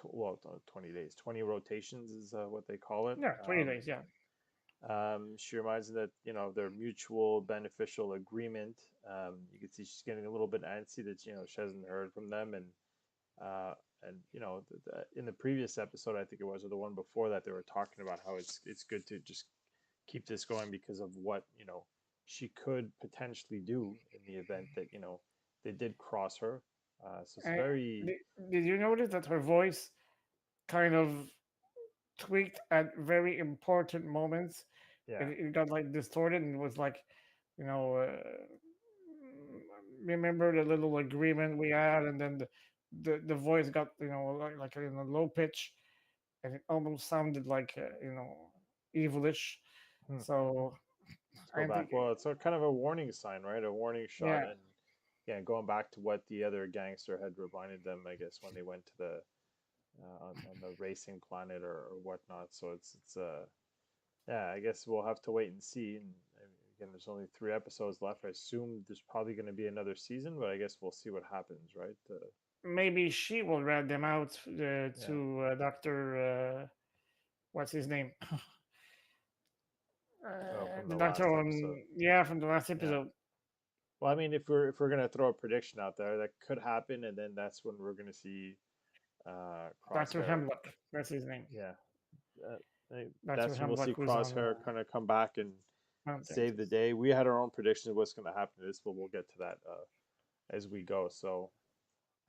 20 days, 20 rotations is what they call it. Yeah, 20 days. Yeah, She reminds them that their mutual beneficial agreement. You can see she's getting a little bit antsy that she hasn't heard from them, uh, and in the previous episode, I think it was, or the one before that, they were talking about how it's good to just keep this going because of what she could potentially do in the event that they did cross her. So it's and very did, did you notice that her voice kind of tweaked at very important moments? yeah. It got like distorted and was like, you know, uh, remember the little agreement we had, and then the voice got like in a low pitch, and it almost sounded like evilish. Hmm. So Let's go I back. think, Well, it's a kind of a warning sign, right? A warning shot, yeah, and yeah, going back to what the other gangster had reminded them, I guess, when they went to the on the racing planet or whatnot. So it's yeah, I guess we'll have to wait and see. And again, there's only 3 episodes left. I assume there's probably going to be another season, but I guess we'll see what happens, right? maybe she will rat them out Yeah. to Doctor. What's his name? Oh, from The the doctor last on, episode. yeah, from the last Yeah. episode. Well, I mean, if we're gonna throw a prediction out there, that could happen, and then that's when we're gonna see Dr. Crosshair. Hemlock. That's his name. Yeah, uh, Dr. that's when we'll see Hemlock was on Crosshair kind of come back and Mount save the Ventus. day. We had our own predictions of what's going to happen to this, but we'll get to that as we go.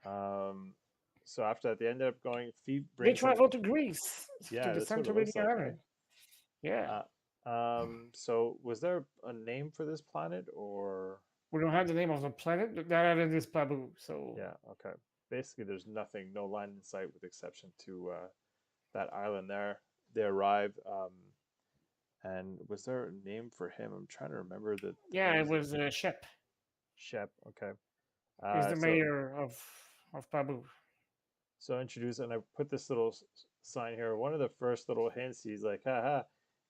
Um, so after that, they ended up going. Fee They brings them. traveled to Greece, to Yeah, the that's what it Santorini looks like, right? Island. Yeah. So was there a name for this planet, or We don't have the name of the planet, but that island is Pabu. So yeah, okay. basically there's nothing, no line in sight with exception to that island there. They arrive, and was there a name for him? I'm trying to remember the Yeah, it names. Of was Shep. Shep. Okay. He's the So mayor of Pabu. so introduce, and I put this little sign here. One of the first little hints, he's like, haha,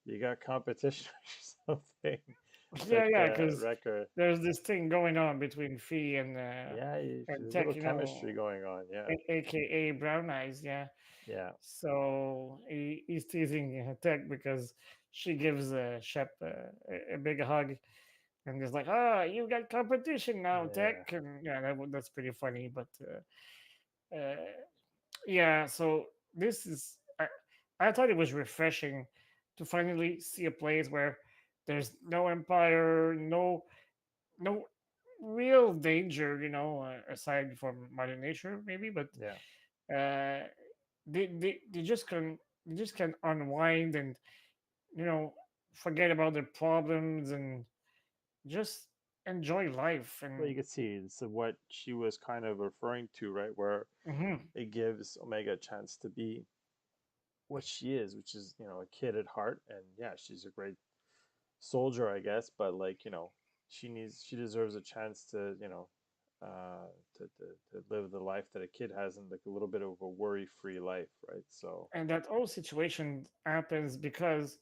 you got competition or something with Yeah, yeah, because Wrecker. there's this thing going on between Fee Yeah, and there's a little Tech, chemistry going on. Yeah, aka Brown Eyes. Yeah. yeah, So he's teasing Tech because she gives Shep a big hug, and he's like, "Ah, you got competition now, yeah. Tech." And yeah, that's pretty funny. But uh, yeah, so this is I thought it was refreshing to finally see a place where there's no empire, no real danger, aside from Mother Nature, maybe, but Yeah. uh, they just can unwind and you know forget about their problems and just enjoy life Well, and you can see it's what she was kind of referring to, right? Where mhm. it gives Omega a chance to be what she is, which is, a kid at heart. And yeah, she's a great soldier, I guess, but like, she deserves a chance to, uh, to live the life that a kid has and like a little bit of a worry-free life, right? So, And that whole situation happens because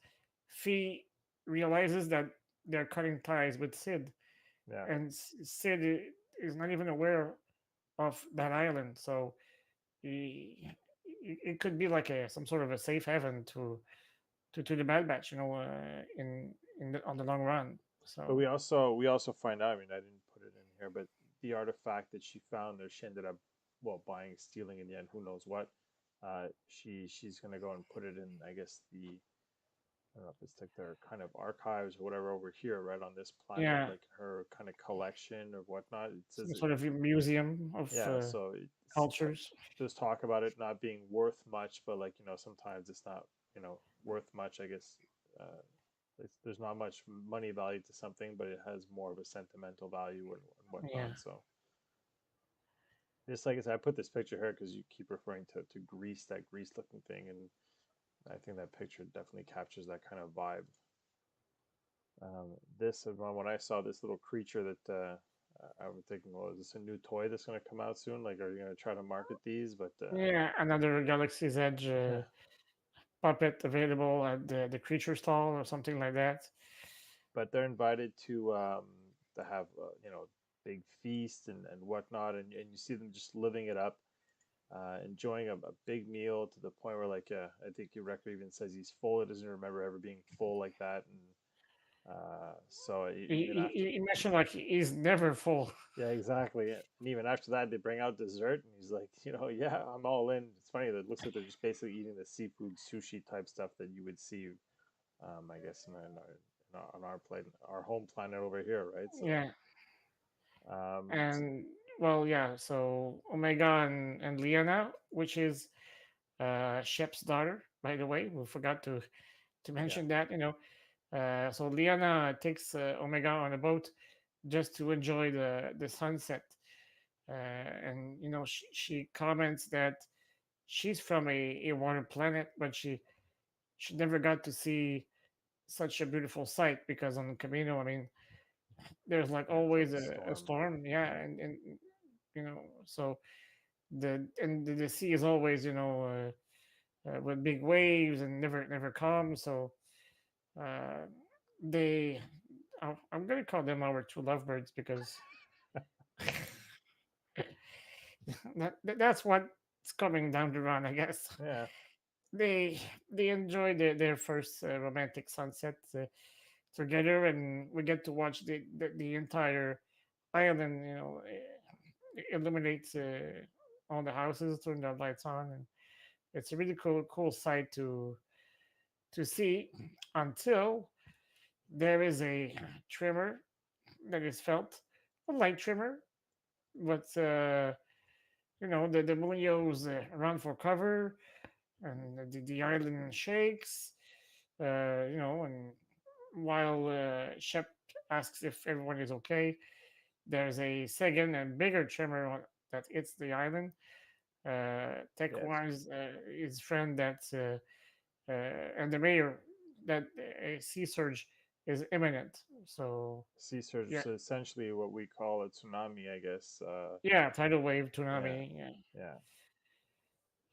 Fee realizes that they're cutting ties with Sid, yeah. and Sid is not even aware of that island. So he, it could be like a some sort of a safe haven to the Bad Batch, on the long run. But So we also find out, I mean, I didn't put it in here, but the artifact that she found there, she ended up, well, buying, stealing in the end, who knows what. She's gonna go and put it in, I guess, I don't know if it's like their kind of archives or whatever over here, right on this planet, yeah, like her kind of collection or whatnot. It some says it, sort of museum of yeah. So it's cultures. there's talk about it not being worth much, but like sometimes it's not worth much. I guess there's not much money value to something, but it has more of a sentimental value and Yeah, whatnot. So just like I said, I put this picture here because you keep referring to Greece, that Greece looking thing, and I think that picture definitely captures that kind of vibe. This when I saw this little creature that I was thinking, well, is this a new toy that's going to come out soon? Like, are you going to try to market these? But yeah. Another Galaxy's Edge puppet available at the creature stall or something like that. but they're invited to have big feast and whatnot, and you see them just living it up, enjoying a big meal to the point where like I think your record even says he's full. It doesn't remember ever being full like that, and so even after. He mentioned like he's never full. Yeah, exactly. And even after that, they bring out dessert, and he's like, yeah, I'm all in. It's funny that it looks like they're just basically eating the seafood sushi type stuff that you would see, I guess, on our plate, our home planet over here, right? So, Yeah, so and well, yeah. So Omega and Liana, which is Shep's daughter, by the way, we forgot to yeah, mention that. So Liana takes Omega on a boat just to enjoy the sunset, and she comments that she's from a water planet, but she never got to see such a beautiful sight because on the Camino, I mean, there's like yeah, it's always always a storm. storm, yeah, and so the sea is always with big waves and never calm. So uh, they, I'm gonna call them our two lovebirds because that's what's coming down the run, I guess. Yeah, They they enjoy their first romantic sunset together, and we get to watch the entire island, illuminates all the houses, turn the lights on, and it's a really cool sight to see until there is a tremor that is felt, a light tremor, but the Munoz run for cover, and the island shakes, and while Shep asks if everyone is okay, there's a second and bigger tremor hits the island. Tech Yes. warns his friend that and the mayor that a sea surge is imminent. So Sea surge yeah, is essentially what we call a tsunami, I guess. yeah, tidal wave Yeah, tsunami. Yeah. yeah,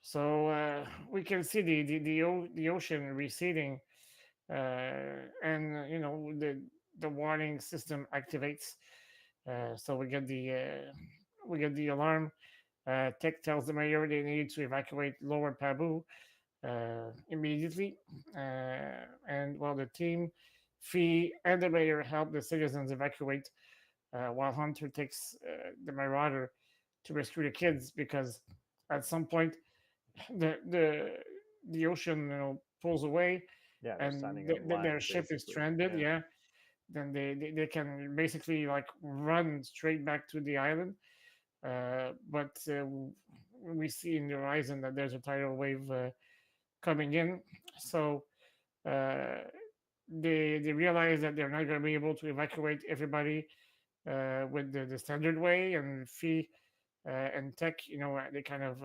So we can see the ocean receding, and the warning system activates. So we get the alarm. Tech tells the mayor they need to evacuate Lower Pabu immediately, and while the team, Fee, and the mayor help the citizens evacuate, while Hunter takes the Marauder to rescue the kids because at some point the the ocean pulls away yeah. They're and standing on their land, ship is basically. stranded. Yeah, Yeah, then they can basically like run straight back to the island. But we see in the horizon that there's a tidal wave coming in, so uh, they realize that they're not going to be able to evacuate everybody with the standard way, and Fee and Tech, they kind of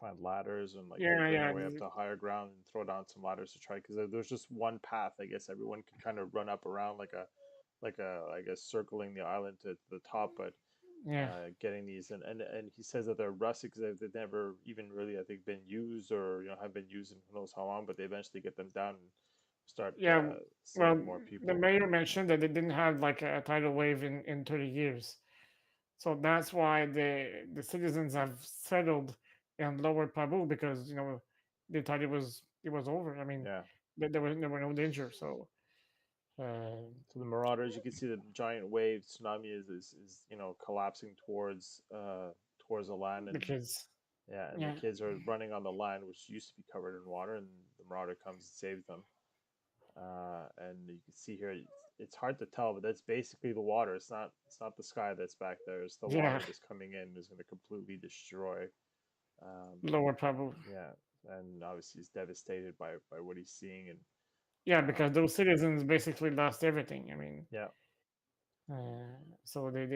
find ladders and like yeah, bring their yeah, way up to higher ground and throw down some ladders to try because there's just one path. I guess everyone can kind of run up around like a I guess circling the island to the top, but yeah. getting these and he says that they're rusted because they've never even really I think been used or have been used in who knows how long, but they eventually get them down and start Yeah, well, saving more the people. mayor mentioned that they didn't have like a tidal wave in 30 years. So that's why the citizens have settled in Lower Pabu because they thought it was over. I mean, Yeah. there were no danger. So uh, So the Marauders, you can see the giant wave tsunami is collapsing towards the land, the and kids, yeah, and the yeah, kids are running on the land which used to be covered in water, and the Marauder comes and saves them. And you can see here it's hard to tell, but that's basically the water. It's not the sky that's back there. It's the yeah, water that's coming in is going to completely destroy. Um, Lower Pabu. yeah, and obviously he's devastated by what he's seeing, and Yeah, um, because those citizens basically lost everything. I mean, yeah. so they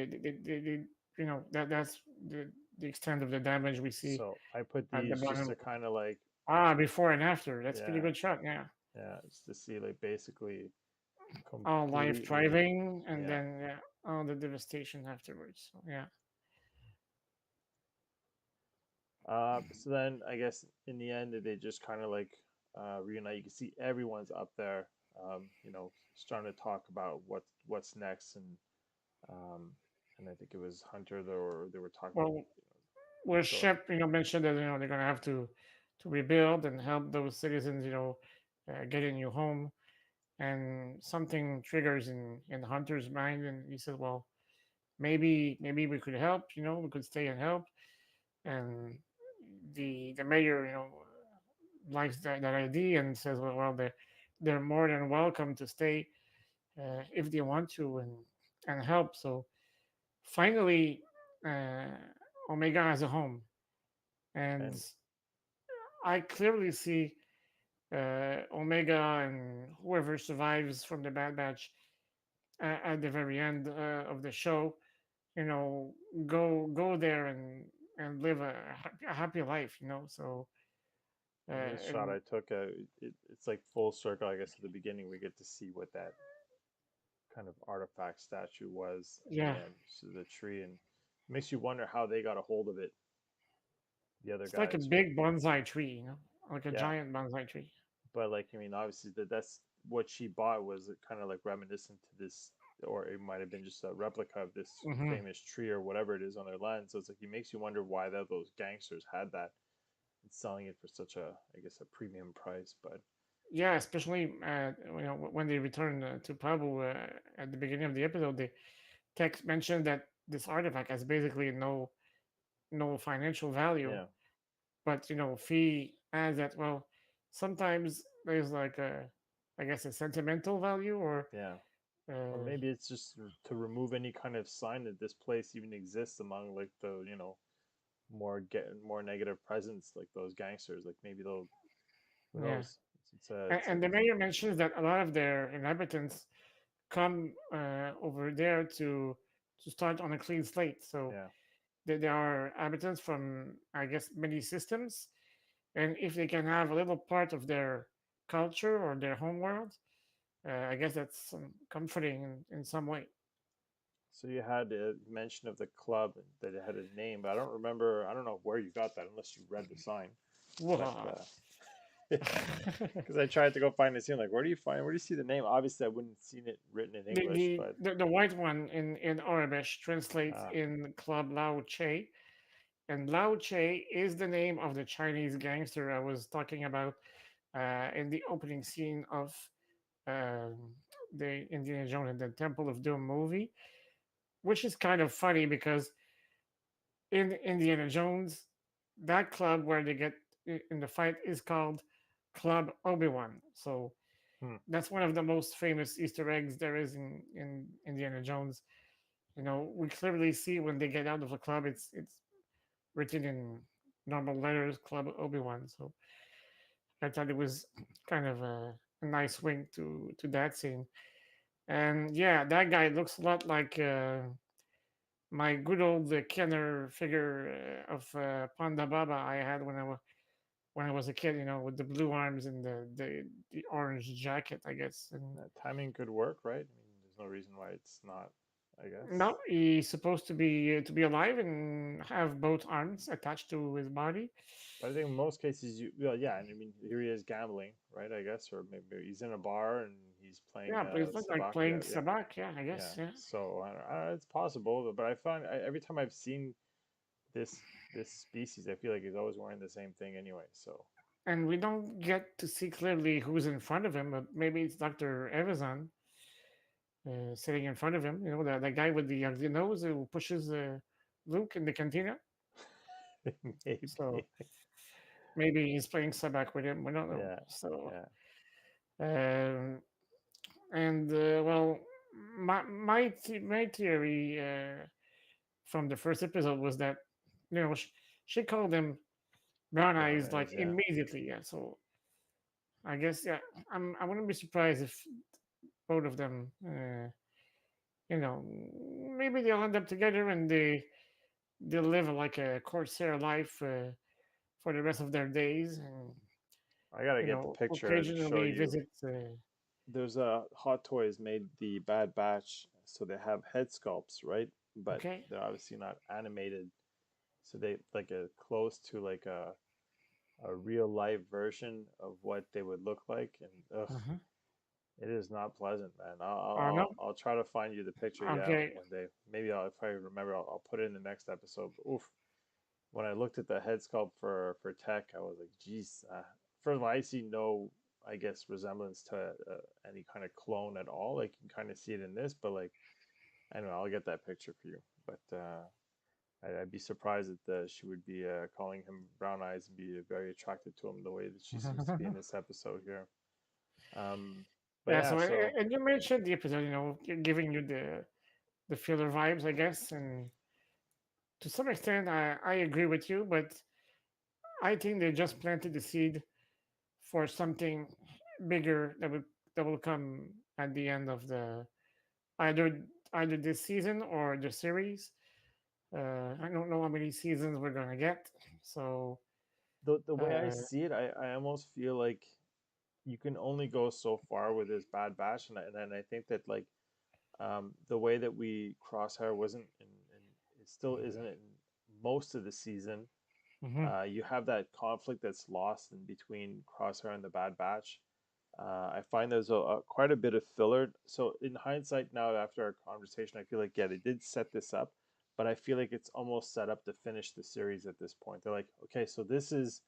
that's the extent of the damage we see So I put at the these just bottom. to kind of like Ah, before and after. That's pretty yeah, good shot. Yeah. yeah, just to see like basically All life completely thriving, and yeah. then yeah, all the devastation afterwards. So, yeah. So then I guess in the end they just kind of like reunite. You can see everyone's up there, starting to talk about what's next, um, and I think it was Hunter. They were talking about Well, where go ahead. Shep, mentioned that they're gonna have to rebuild and help those citizens, get a new home, and something triggers in Hunter's mind, and he says, "Well, maybe we could help. We could stay and help." And the mayor, likes that idea and says, "Well, they're more than welcome to stay if they want to and help." So finally, uh, Omega has a home, and And I clearly see Omega and whoever survives from the Bad Batch at the very end of the show, you know, go there and live a happy life. So in this shot and I took, it's like full circle. I guess at the beginning we get to see what that kind of artifact statue was in the yeah, end. So the tree, and it makes you wonder how they got a hold of it. The other it's like a guys, big bonsai tree, like a yeah. giant bonsai tree. But like, I mean, obviously that's what she bought was kind of like reminiscent to this, or it might have been just a replica of this Hmm. famous tree or whatever it is on their land. So it's like it makes you wonder why those gangsters had that and selling it for such a, I guess, a premium price. But Yeah, especially when they return to Pablo at the beginning of the episode, the text mentioned that this artifact has basically no financial value, yeah, but Fee adds that well, sometimes there's like I guess a sentimental value or yeah. Or uh, maybe it's just to remove any kind of sign that this place even exists among like the more negative presence like those gangsters. Like maybe they'll who yeah. knows. It's a And the mayor mentions that a lot of their inhabitants come over there to start on a clean slate. So yeah. there are inhabitants from, I guess, many systems, and if they can have a little part of their culture or their homeworld, I guess that's comforting in some way. So you had a mention of the club that it had a name, but I don't remember. I don't know where you got that unless you read the sign. But Whoa. because I tried to go find the scene, like where do you see the name? Obviously, I wouldn't have seen it written in the, English, the but the white one in Arabic translates uh, in Club Lao Che, and Lao Che is the name of the Chinese gangster I was talking about in the opening scene of um, the Indiana Jones and the Temple of Doom movie, which is kind of funny because in Indiana Jones, that club where they get in the fight is called Club Obi-Wan. So hmm, that's one of the most famous Easter eggs there is in Indiana Jones. You know, we clearly see when they get out of the club, it's written in normal letters, Club Obi-Wan. So I thought it was kind of a nice wink to that scene. And yeah, that guy looks a lot like my good old Kenner figure of Panda Baba I had when I was a kid. You know, with the blue arms and the orange jacket, I guess. And that timing could work, right? I mean, there's no reason why it's not. I guess. no, he's supposed to be alive and have both arms attached to his body. But I think in most cases, well, yeah, and I mean, here he is gambling, right? I guess, or maybe he's in a bar and he's playing Yeah, but it's not like sabak. playing Yeah, yeah, sabak. Yeah, I yeah. guess. Yeah, So it's possible, but I find every time I've seen this this species, I feel like he's always wearing the same thing anyway. So and we don't get to see clearly who's in front of him, but maybe it's Doctor Evazan sitting in front of him. You know, the guy with the ugly nose who pushes Luke in the cantina. So maybe, maybe he's playing sabak with him. We don't know. yeah, So yeah. um, and well, my theory from the first episode was that she called him brown Brown eyes like eyes, yeah. immediately. Yeah, so I guess yeah, I wouldn't be surprised if both of them, maybe they'll end up together and they'll live like a corsair life for the rest of their days, and I gotta get the picture and show occasionally you. visit. There's a Hot Toys made the Bad Batch, so they have head sculpts, right? But Okay. they're obviously not animated, so they like a close to like a real life version of what they would look like, and ugh, Uh-huh. it is not pleasant, man. Oh no. I'll try to find you the picture. Yeah, Okay. one day. Maybe if I remember, I'll put it in the next episode. But oof, when I looked at the head sculpt for Tech, I was like, geez. First of all, I see no, I guess, resemblance to any kind of clone at all. Like you can kind of see it in this, but like, anyway, I'll get that picture for you. But I'd be surprised that she would be calling him Brown Eyes and be very attracted to him the way that she seems to be in this episode here. Um, but Yeah. yeah, So so and you mentioned the episode, giving you the filler vibes, I guess, and to some extent, I agree with you, but I think they just planted the seed for something bigger that will come at the end of the either either this season or the series. I don't know how many seasons we're gonna get, so the way I uh, see it, I almost feel like you can only go so far with this Bad Batch, and I think that like the way that we Crosshair wasn't in it still isn't in most of the season. mhm, You have that conflict that's lost in between Crosshair and the Bad Batch. I find there's quite a bit of filler. So in hindsight, now after our conversation, I feel like yeah, they did set this up, but I feel like it's almost set up to finish the series at this point. They're like, okay, so this is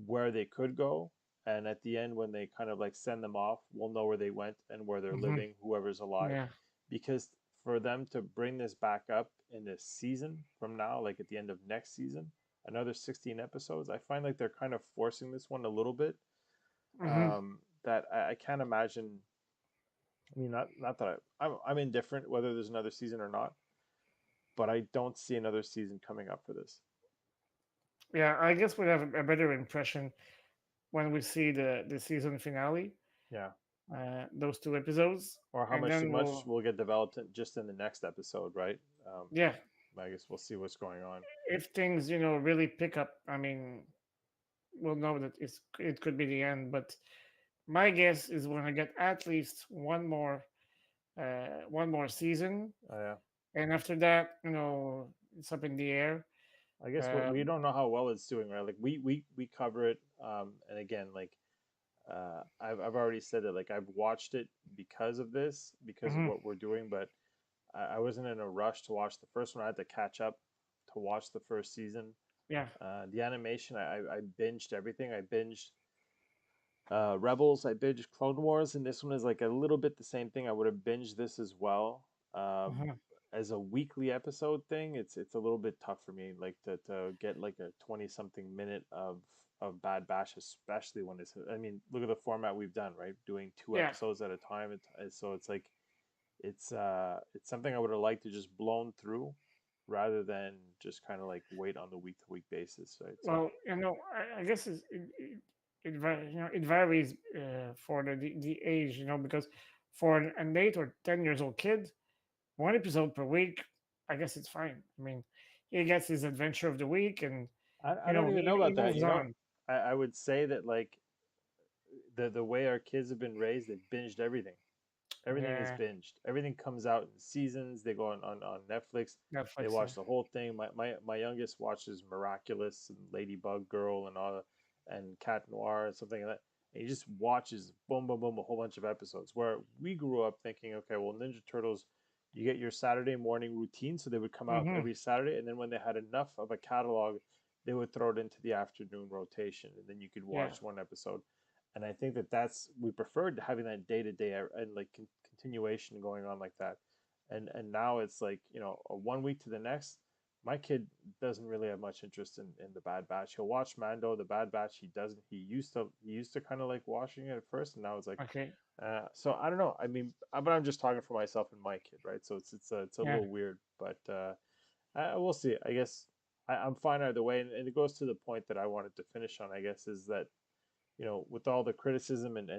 where they could go, and at the end, when they kind of like send them off, we'll know where they went and where they're mhm, living, whoever's alive, yeah, because for them to bring this back up in this season from now, like at the end of next season, another 16 episodes, I find like they're kind of forcing this one a little bit. mhm. That I can't imagine. I mean, not that I'm indifferent whether there's another season or not, but I don't see another season coming up for this. Yeah. I guess we have a better impression when we see the season finale, Yeah, those two episodes, or how and much then much will get developed just in the next episode, right? yeah, I guess we'll see what's going on. If things, really pick up, I mean, we'll know that it could be the end. But my guess is we're gonna get at least one more season, Yeah. and after that, it's up in the air. I guess we Um, don't know how well it's doing, right? Like we cover it, and again, like I've already said that like I've watched it because of this, because of mhm, what we're doing, but I wasn't in a rush to watch the first one. I had to catch up to watch the first season. yeah. The animation, I binged everything. I binged Rebels, I binged Clone Wars, and this one is like a little bit the same thing. I would have binged this as well. Mhm. As a weekly episode thing, it's a little bit tough for me, like to get like a 20 something minute of Bad Batch, especially when it's. I mean, look at the format we've done, right? Doing two Yeah. episodes at a time. So it's like it's something I would have liked to just blown through, rather than just kind of like wait on the week to week basis, right? So Well, I guess it varies for the age, because for an 8 or 10 years old kid, one episode per week, I guess it's fine. I mean, he gets his adventure of the week, and I don't even know he about that. moves on. I would say that like the way our kids have been raised, they've binged everything. Everything is Yeah, binged. Everything comes out in seasons. They go on Netflix. They Netflix. Yeah. watch the whole thing. My youngest watches Miraculous and Ladybug Girl and all and Cat Noir and something like that. And he just watches boom boom boom a whole bunch of episodes. Where we grew up thinking, okay, well Ninja Turtles, you get your Saturday morning routine, so they would come out Hmm. every Saturday, and then when they had enough of a catalog, they would throw it into the afternoon rotation, and then you could Yeah. watch one episode. And I think that that's we preferred having that day to day and like continuation going on like that. And now it's like a 1 week to the next. My kid doesn't really have much interest in the Bad Batch. He'll watch Mando. The Bad Batch he doesn't. He used to kind of like watching it at first, and now it's like. Okay. So I don't know. I mean, but I'm just talking for myself and my kid, right? So it's a Yeah. little weird, but we'll see. I guess I'm fine either way, and it goes to the point that I wanted to finish on. I guess is that with all the criticism and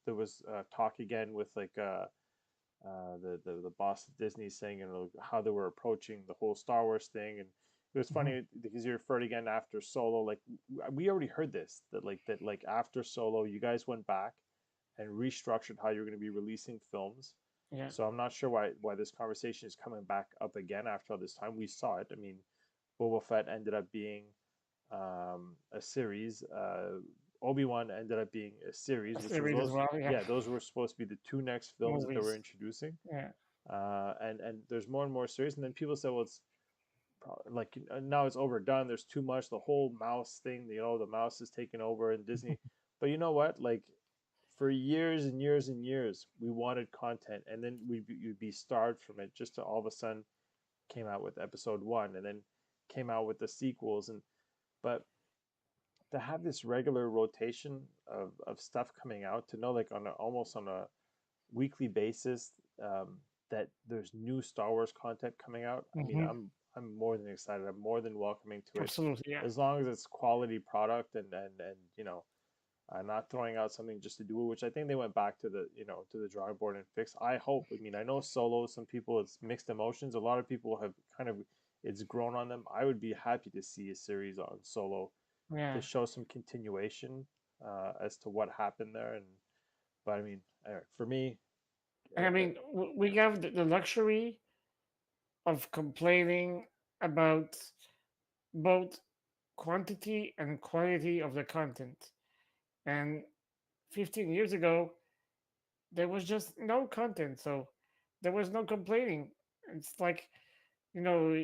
there was talk again with like the boss of Disney saying how they were approaching the whole Star Wars thing, and it was Hmm. funny because you referred again after Solo. Like we already heard this that after Solo, you guys went back and restructured how you're going to be releasing films. Yeah. So I'm not sure why this conversation is coming back up again after all this time. We saw it. I mean, Boba Fett ended up being a series. Obi-Wan ended up being a A series, which was series as those. well. Yeah. Yeah, those were supposed to be the two next films that they were Movies. introducing. Yeah. And there's more and more series, and then people say, well, it's like now it's overdone. There's too much. The whole mouse thing, the mouse is taking over in Disney. But you know what? Like for years and years and years, we wanted content, and then you'd be starved from it. Just to all of a sudden came out with episode one, and then came out with the sequels, and but to have this regular rotation of stuff coming out, to know like almost on a weekly basis, that there's new Star Wars content coming out. I mean, Hmm. I'm more than excited. I'm more than welcoming to it, Absolutely. Yeah. as long as it's quality product and not throwing out something just to do it. Which I think they went back to the drawing board and fix. I hope. I mean, I know Solo. Some people it's mixed emotions. A lot of people have kind of it's grown on them. I would be happy to see a series on Solo Yeah. to show some continuation as to what happened there. And but I mean, for me, And I mean, we have the luxury of complaining about both quantity and quality of the content. And 15 years ago, there was just no content, so there was no complaining. It's like, you know,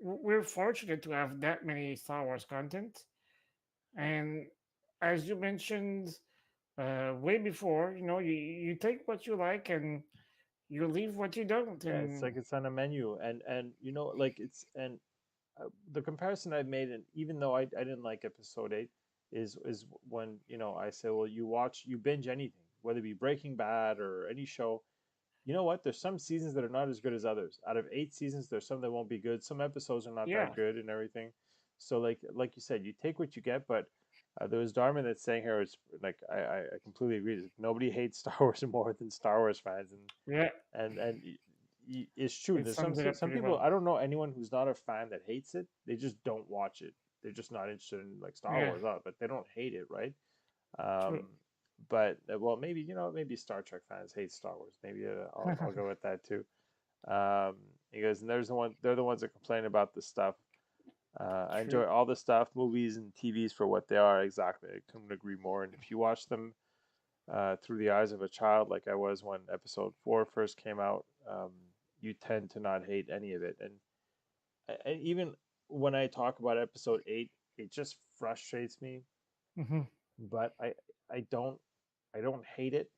we're fortunate to have that many Star Wars content. And as you mentioned way before, you take what you like and you leave what you don't. yeah, it's And like it's on a menu, and like it's and the comparison I've made, and even though I didn't like episode 8, is when I say, well, you binge anything, whether it be Breaking Bad or any show. You know what? There's some seasons that are not as good as others. Out of 8 seasons, there's some that won't be good. Some episodes are not yeah, that good and everything. So like you said, you take what you get. But there was Darman that's saying here, it's like I completely agree. Nobody hates Star Wars more than Star Wars fans, yeah, and it's true. It There's some sums it up some pretty people. well. I don't know anyone who's not a fan that hates it. They just don't watch it. They're just not interested in like Star Yeah, Wars, but they don't hate it, right? true. But well, maybe maybe Star Trek fans hate Star Wars. Maybe I'll go with that too. Um, he goes, and there's the one. They're the ones that complain about the stuff. I True. enjoy all the stuff, movies and TVs for what they are. Exactly, I couldn't agree more. And if you watch them through the eyes of a child, like I was when Episode 4 first came out, you tend to not hate any of it. And even when I talk about Episode 8, it just frustrates me. Hmm. But I don't hate it.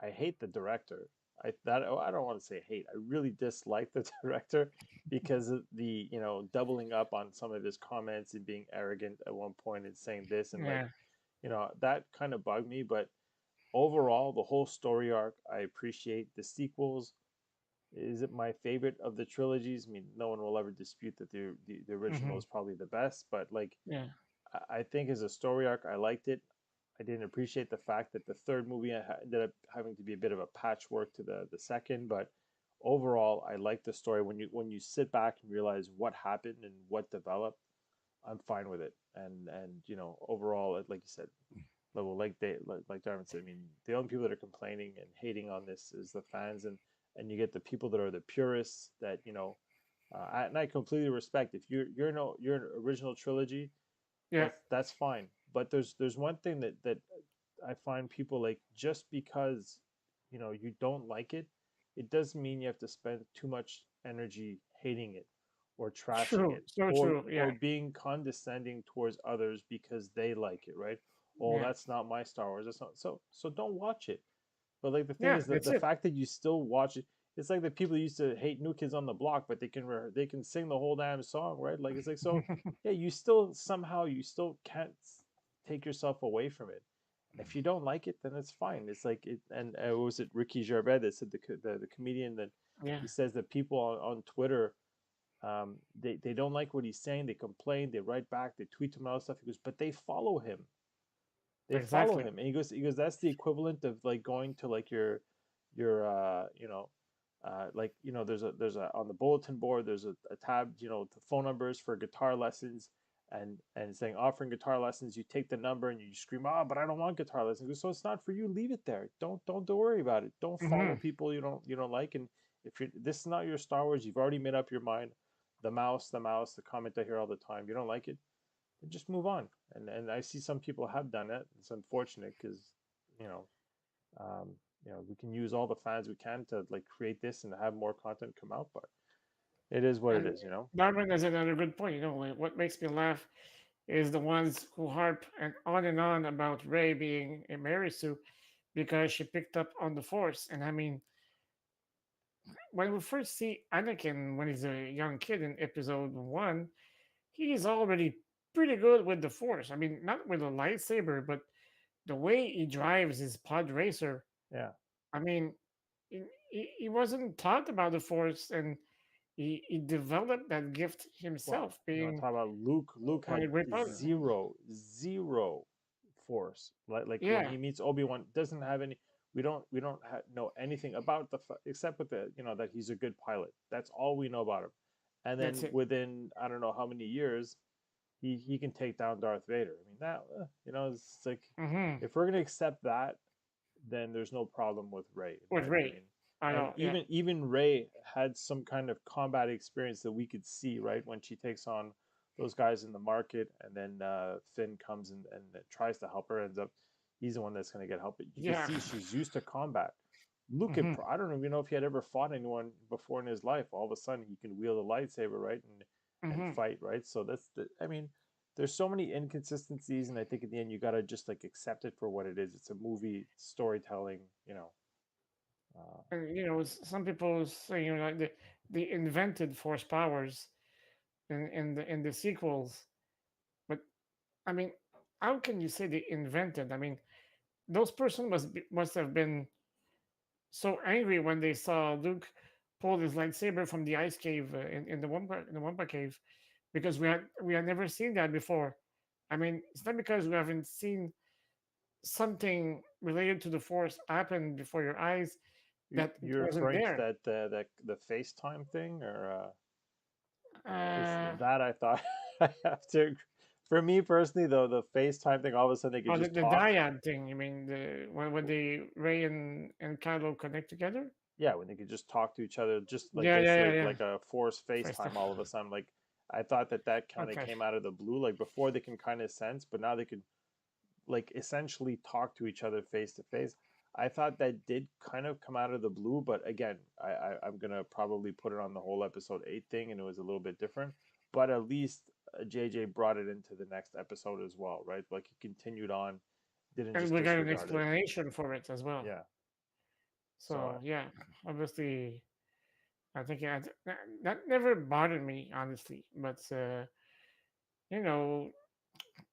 I hate the director. I don't want to say hate. I really dislike the director because of the doubling up on some of his comments and being arrogant at one point and saying this and like Yeah. that kind of bugged me. But overall, the whole story arc I appreciate. The sequels, is it my favorite of the trilogies? I mean, no one will ever dispute that the original Hmm. is probably the best. But like Yeah. I think as a story arc, I liked it. I didn't appreciate the fact that the third movie ended up having to be a bit of a patchwork to the second, but overall, I like the story. When you sit back and realize what happened and what developed, I'm fine with it. And overall, like you said, well, like Darwin said, I mean, the only people that are complaining and hating on this is the fans, and you get the people that are the purists that and I completely respect if you're an original trilogy, Yeah. that's fine. But there's one thing that I find people like just because you don't like it, it doesn't mean you have to spend too much energy hating it or trashing True. it So or true. Yeah. or being condescending towards others because they like it, right? Oh, Yeah. that's not my Star Wars. That's not so don't watch it. But like the thing Yeah. is that That's the it. fact that you still watch it, it's like the people used to hate New Kids on the Block, but they can sing the whole damn song, right? Like it's like so, yeah. You still somehow you still can't take yourself away from it. And if you don't like it, then it's fine. It's like it. And what was it Ricky Gervais that said the comedian that Yeah. he says that people on Twitter they don't like what he's saying. They complain. They write back. They tweet him and all that stuff. He goes, but they follow him. They follow Exactly. him, and he goes that's the equivalent of like going to like your like there's a on the bulletin board there's a tab the phone numbers for guitar lessons and saying offering guitar lessons. You take the number and you scream, oh, but I don't want guitar lessons. He goes, so it's not for you, leave it there. Don't worry about it. Don't follow Hmm. people you don't like. And if you're this is not your Star Wars, you've already made up your mind. The comment I hear all the time, you don't like it, and just move on. And I see some people have done it. It's unfortunate because you know um, we can use all the fans we can to like create this and have more content come out, but it is what it And is. Darwin has another good point. Like, what makes me laugh is the ones who harp and on about Ray being a Mary Sue because she picked up on the Force. And I mean, when we first see Anakin when he's a young kid in Episode One, he's already pretty good with the Force. I mean, not with a lightsaber, but the way he drives his pod racer. Yeah. I mean, he wasn't taught about the Force, and he developed that gift Well, himself, you want to being talk about Luke? Luke a had great pilot. zero force. Like when Yeah, he meets Obi-Wan, doesn't have any. We don't know anything about except with the that he's a good pilot. That's all we know about him. And that's then it. within I don't know how many years, he can take down Darth Vader. I mean that it's like Hmm. if we're gonna accept that, then there's no problem with Ray, in my With Ray, opinion. I And know. Yeah. even Ray had some kind of combat experience that we could see, right, when she takes on those guys in the market, and then Finn comes and tries to help her. Ends up he's the one that's going to get help. But you can Yeah. see she's used to combat. Luke, Hmm. I don't even know if he had ever fought anyone before in his life. All of a sudden, he can wield a lightsaber, right, and Hmm. fight, right. So that's the. I mean, there's so many inconsistencies, and I think at the end you got to just like accept it for what it is. It's a movie storytelling, uh, And some people say like the invented Force powers in the sequels, but I mean, how can you say they invented? I mean, those person must have been so angry when they saw Luke pull his lightsaber from the ice cave in the Wampa cave because we had never seen that before. I mean, it's not because we haven't seen something related to the Force happen before your eyes. that it You're wasn't referring to there. that the FaceTime thing, or because Uh, that I thought I have to. For me personally, though, the FaceTime thing, all of a sudden they could oh, just the talk. dyad thing. You mean the when the Ray and Kylo connect together? Yeah, when they could just talk to each other, just like Yeah, yeah, basically yeah, yeah. like a forced First, FaceTime. All of a sudden, like I thought that kind of okay. came out of the blue. Like before, they can kind of sense, but now they could like essentially talk to each other face to face. I thought that did kind of come out of the blue, but again, I'm gonna probably put it on the whole episode 8 thing, and it was a little bit different. But at least JJ brought it into the next episode as well, right? Like he continued on, didn't And just we got an disregard it. explanation for it as well. Yeah. So So yeah, obviously, I think that never bothered me honestly. But you know,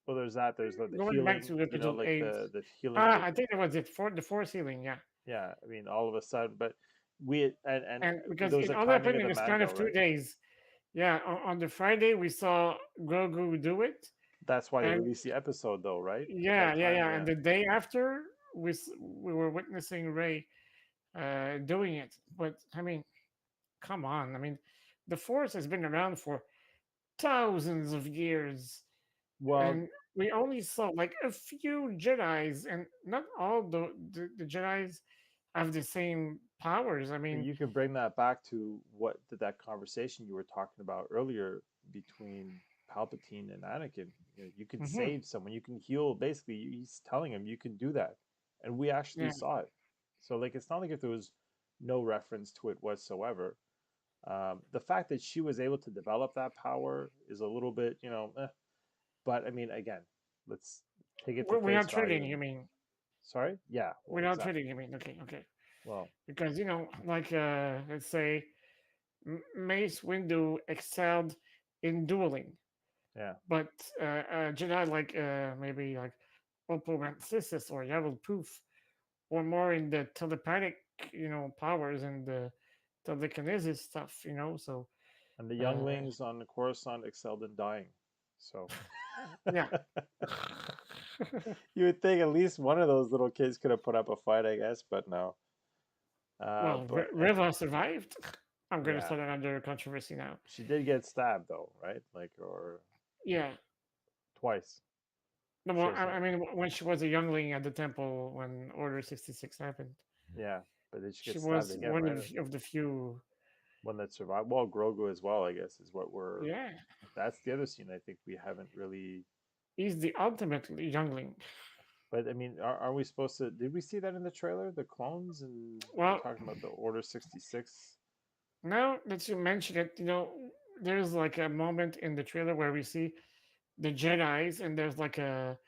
well, there's that. There's the going back healing, to you know, episode like eight, the healing with I think that was it for the fourth ceiling. Yeah, yeah. I mean, all of a sudden, but we and and because there was it a all timing happened of in the the span Mando, of two right? days. Yeah, on the Friday we saw Grogu do it, That's why they and released the episode, though, right? At yeah, that yeah, time, yeah, and yeah. the day after we were witnessing Ray doing it. But I mean, come on, I mean, the Force has been around for thousands of years, Well, and we only saw like a few Jedi's, and not all the Jedi's have the same powers. I but mean, you can bring that back to what that conversation you were talking about earlier between Palpatine and Anakin. You know, you can mhm, save someone, you can heal. Basically, he's telling him you can do that, and we actually yeah. saw it. So, like, it's not like if there was no reference to it whatsoever. The fact that she was able to develop that power is a little bit, but I mean, again, let's take it to We're face not value. trading. And You mean sorry, yeah, we're well, not exactly. trading? You mean okay, okay? Well, Because like let's say Mace Windu excelled in dueling, yeah. but Jedi like maybe like Oporanthesis or Yavil Poof or more in the telepathic, powers and the telekinesis stuff, So And the uh, younglings on the Coruscant excelled in dying. So yeah. you would think at least one of those little kids could have put up a fight, I guess, but no. Well, But Riva survived. I'm going to yeah, start another controversy now. she did get stabbed though, right? Like or Yeah. twice. No, She well, has no. I mean, when she was a youngling at the temple when Order 66 happened, Yeah, but did she get she stabbed was again, one right? of the few. One that survived. Well, Grogu as well, I guess, is what we're. Yeah. That's the other scene I think we haven't really. He's the ultimate youngling. But I mean, are we supposed to? Did we see that in the trailer? The clones, and we're Well, talking about the Order 66. now that you mention it, there's like a moment in the trailer where we see the Jedi's, and there's like a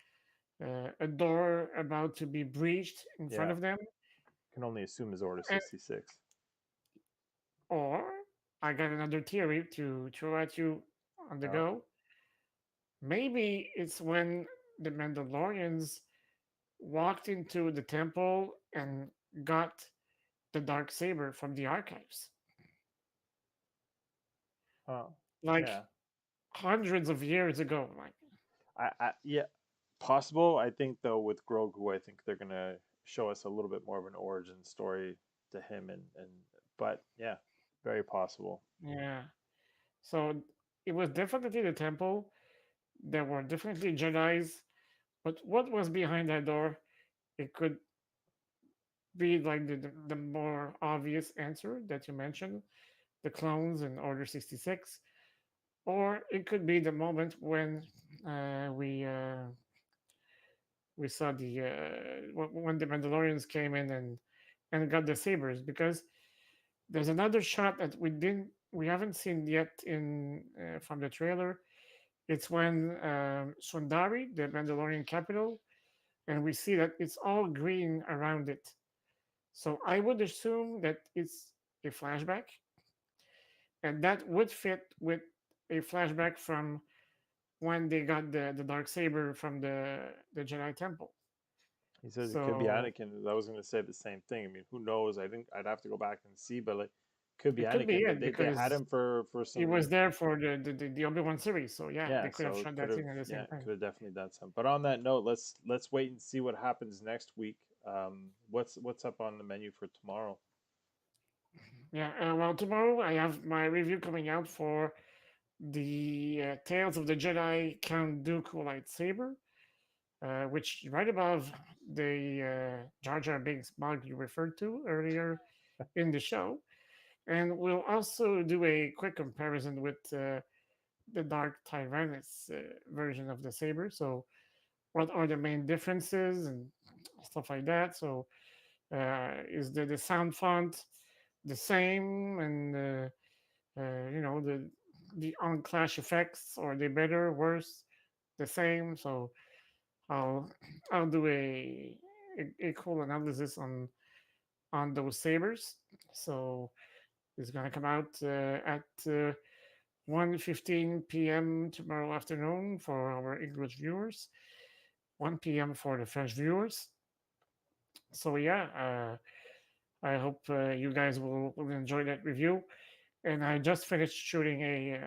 door about to be breached in front Yeah, of them. can only assume is Order And, 66. or I got another theory to throw at you on the Yeah. go. Maybe it's when the Mandalorians walked into the temple and got the dark saber from the archives, Oh, like yeah. hundreds of years ago. Like, Yeah, possible. I think though with Grogu, I think they're gonna show us a little bit more of an origin story to him, and but yeah, very possible. yeah. So it was definitely the temple. There were definitely Jedi's, but what was behind that door? It could be like the more obvious answer that you mentioned, the clones in Order 66, or it could be the moment when uh, we uh, we saw when the Mandalorians came in and got the sabers. Because there's another shot that we haven't seen yet in from the trailer. It's when Sundari, the Mandalorian capital, and we see that it's all green around it. So I would assume that it's a flashback, and that would fit with a flashback from when they got the dark saber from the Jedi Temple. He says it could be So Anakin. I was gonna say the same thing. I mean, who knows? I think I'd have to go back and see, but like, could be it could be Anakin. But it they had because him for he was some. there for the Obi-Wan series. So yeah, Yeah, they could have so it shot could that have. scene at the Yeah, same time. could have definitely done some. But on that note, let's wait and see what happens next week. What's up on the menu for tomorrow? Yeah. Well, tomorrow I have my review coming out for the Tales of the Jedi Count Dooku lightsaber, which right above the Jar Jar Binks mug you referred to earlier in the show. And we'll also do a quick comparison with the Dark Tyrannus version of the saber. So, what are the main differences and stuff like that? So, is the sound font the same? And the on clash effects, are they better, worse, the same? So I'll I'll do a cool analysis on those sabers. So it's gonna come out at 1:15 p.m. tomorrow afternoon for our English viewers, 1 p.m. for the French viewers. So yeah, I hope you guys will enjoy that review. And I just finished shooting a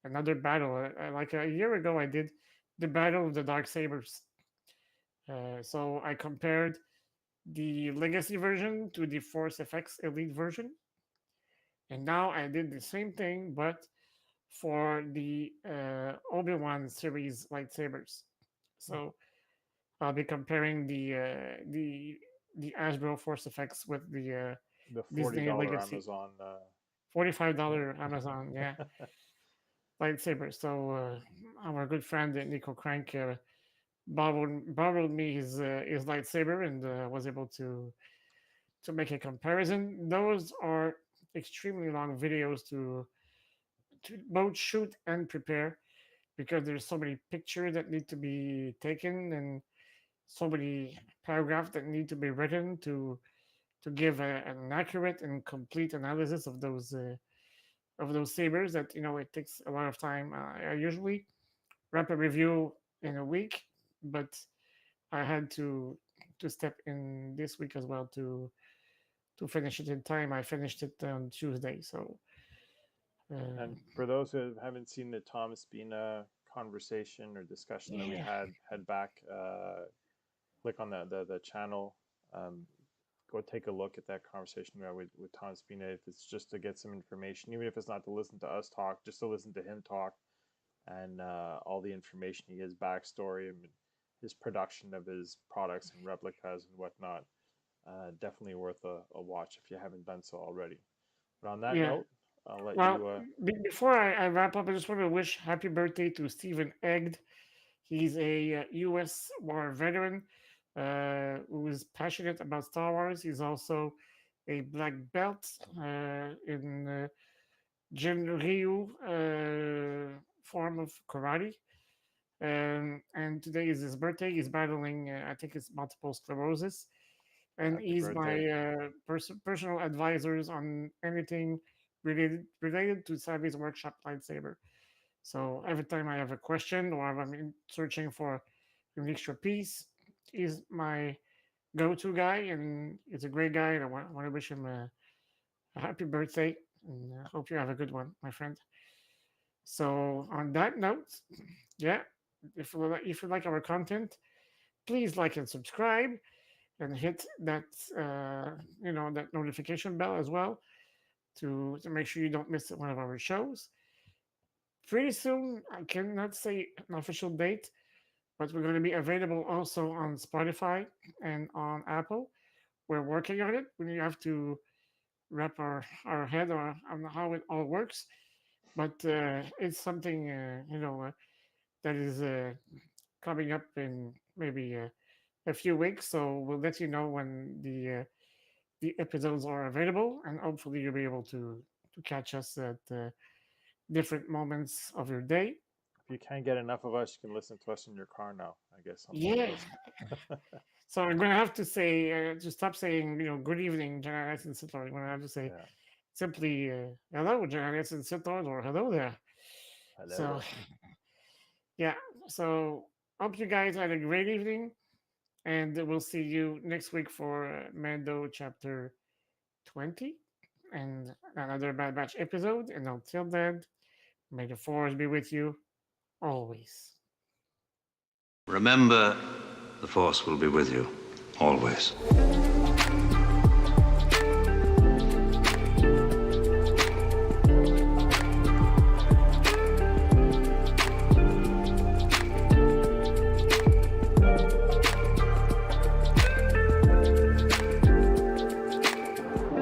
another battle. Like a year ago, I did the Battle of the Dark Sabers. So I compared the Legacy version to the Force FX Elite version, and now I did the same thing, but for the Obi-Wan series lightsabers. So I'll be comparing the Hasbro Force FX with the The Disney $40 Legacy. Amazon. Yeah. $45 Amazon, yeah, lightsaber. So our good friend Nico Crank borrowed me his lightsaber and was able to make a comparison. Those are extremely long videos to both shoot and prepare because there's so many pictures that need to be taken and so many paragraphs that need to be written to give an accurate and complete analysis of those sabers that it takes a lot of time. I usually wrap a review in a week, but I had to step in this week as well to finish it in time. I finished it on Tuesday, so And uh, for those who haven't seen the Tom Spina conversation or discussion that we yeah, had, head back, click on the channel, um, go take a look at that conversation we had with Tom Spina. If it's just to get some information, even if it's not to listen to us talk, just to listen to him talk and all the information, his backstory, and his production of his products and replicas and whatnot. Definitely worth a watch if you haven't done so already. But on that yeah. note, I'll let Well, you. before I wrap up, I just want to wish happy birthday to Stephen Egg. He's a U.S. war veteran who is passionate about Star Wars. He's also a black belt in Jin Ryu form of karate. And today is his birthday. He's battling, I think it's multiple sclerosis. And Happy he's birthday. my personal advisors on anything related to Savvy's workshop lightsaber. So every time I have a question or I'm searching for an extra piece, he's my go-to guy, and he's a great guy. And I want to wish him a happy birthday, and I hope you have a good one, my friend. So on that note, yeah, if you like our content, please like and subscribe, and hit that that notification bell as well to make sure you don't miss one of our shows. Pretty soon, I cannot say an official date, but we're going to be available also on Spotify and on Apple. We're working on it. We have to wrap our head on how it all works, but it's something that is coming up in maybe a few weeks. So we'll let you know when the episodes are available, and hopefully you'll be able to catch us at different moments of your day. If you can't get enough of us, you can listen to us in your car now. I guess on one of Yeah. those. So I'm gonna have to say to stop saying good evening, Janice and Sitlord. I'm gonna have to say Yeah. simply hello, Janice and Sitlord, or hello there. So Hello. yeah. So hope you guys had a great evening, and we'll see you next week for Mando chapter 20 and another Bad Batch episode. And until then, may the force be with you always. Remember, the Force will be with you, always.